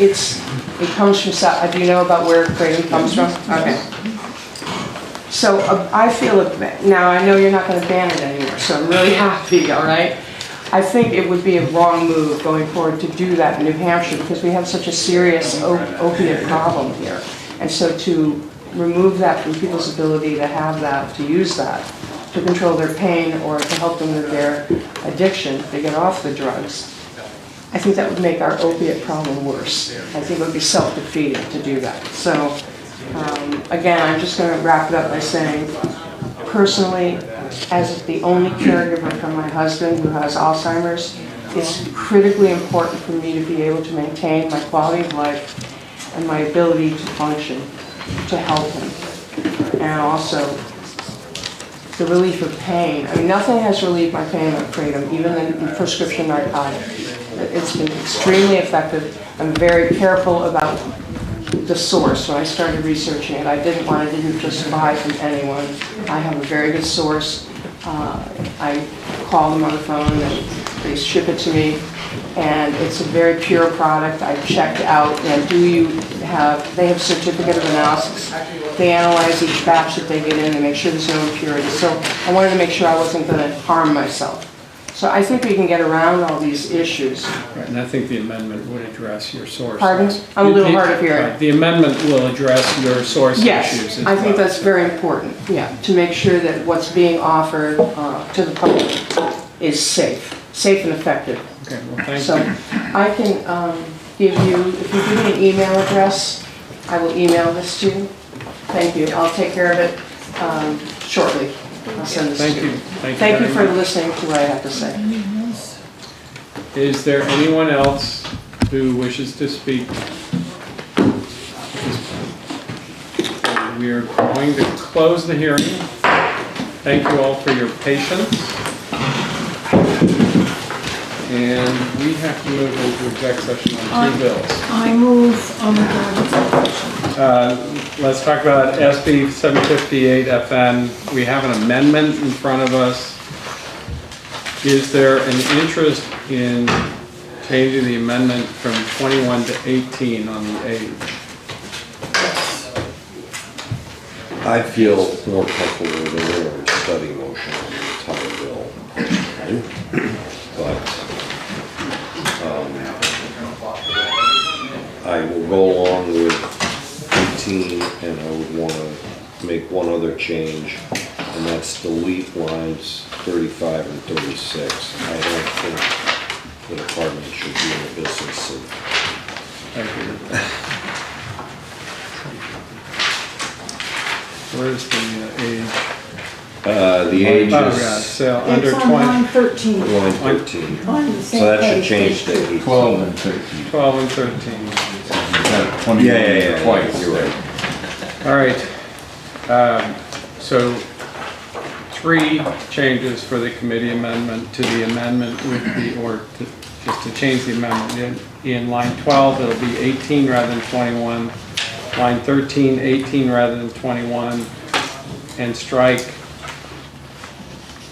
It's It comes from South, do you know about where Kratom comes from? Okay. So I feel, now I know you're not gonna ban it anymore, so I'm really happy, all right? I think it would be a wrong move going forward to do that in New Hampshire because we have such a serious opiate problem here. And so to remove that from people's ability to have that, to use that, to control their pain or to help them with their addiction, to get off the drugs, I think that would make our opiate problem worse. I think it would be self-defeating to do that. So, again, I'm just going to wrap it up by saying, personally, as the only caregiver for my husband who has Alzheimer's, it's critically important for me to be able to maintain my quality of life and my ability to function, to help him. And also, the relief of pain. I mean, nothing has relieved my pain like Kratom, even in prescription narcotics. It's been extremely effective. I'm very careful about the source. When I started researching it, I didn't just buy from anyone. I have a very good source. I call them on the phone and they ship it to me. And it's a very pure product. I checked out, they have certificate of analysis. They analyze each batch that they get in and make sure there's no impurities. So I wanted to make sure I wasn't going to harm myself. So I think we can get around all these issues. Right, and I think the amendment would address your source. Pardon? I'm a little hard of hearing. Right, the amendment will address your source issues. Yes, I think that's very important, yeah, to make sure that what's being offered to the public is safe and effective. Okay, well, thank So you. I can give you, if you give me an email address, I will email this to you. Thank you. I'll take care of it shortly. I'll send this to you. Thank you for listening to what I have to say. Is there anyone else who wishes to speak? We are going to close the hearing. Thank you all for your patience. And we have to move into exec session on 2 bills. I move on the garbage. Let's talk about SB 758 FN. We have an amendment in front of us. Is there an interest in changing the amendment from 21 to 18 on the age? I feel more comfortable with an earlier study motion on the entire bill personally, but I will go along with 18, and I would want to make one other change, and that's delete lines 35 and 36. I don't think the department should be in the business of. Where's the age? The age Oh, is. God, so under It's 20. on line 13. Line 13. On the same So that should page, change page to 2. 12 and 13. 12 and 13. Yeah, Twice. you're right. All right. So 3 changes for the committee amendment to the amendment would be, or just to change the amendment. In line 12, it'll be 18 rather than 21. Line 13, 18 rather than 21. And strike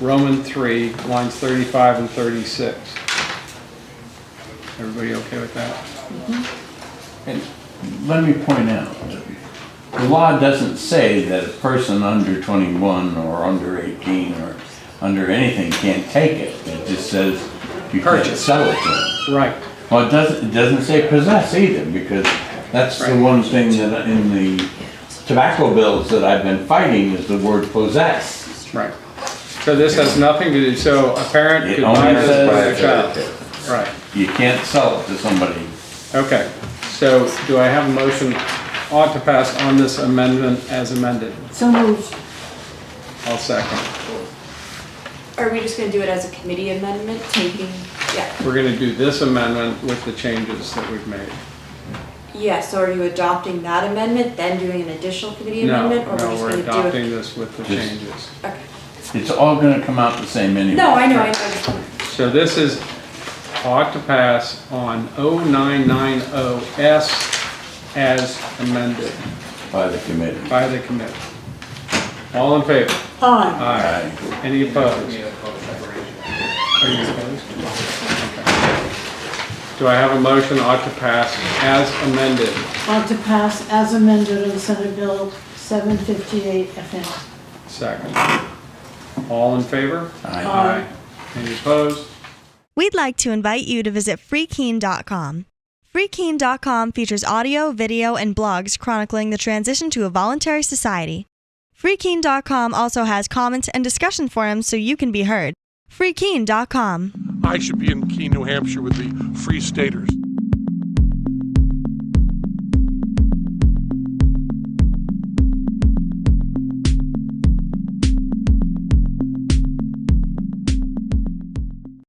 Roman 3, lines 35 and 36. Everybody okay with that? And let me point out, the law doesn't say that a person under 21 or under 18 or under anything can't take it. It just says you can't sell it to them. Right. Well, it doesn't say possess either, because that's the one thing that in the tobacco bills that I've been fighting is the word possess. Right. So this has nothing to do, so a parent It could buy only this says- for their child. Right. You can't sell it to somebody. Okay. So do I have a motion ought to pass on this amendment as amended? So moved. I'll second. Are we just gonna do it as a committee amendment, taking, yeah. We're gonna do this amendment with the changes that we've made. Yeah, so are you adopting that amendment, then doing an additional committee No, amendment? Or no, just we're gonna do adopting this with the Just- changes. Okay. It's all gonna come out the same anyway. No, I know, I just want So this is ought to pass on 0990S as amended By the committee. by the committee. All in favor? Aye. Aye. Any opposed? Are you opposed? Okay. Do I have a motion ought to pass as amended? Ought to pass as amended on Senate Bill 758 FN. Second. All in favor? Aye. Any opposed? We'd like to invite you to visit freekeen.com. Freekeen.com features audio, video, and blogs chronicling the transition to a voluntary society. Freekeen.com also has comments and discussion forums so you can be heard. Freekeen.com. I should be in Keene, New Hampshire with the Free Staters.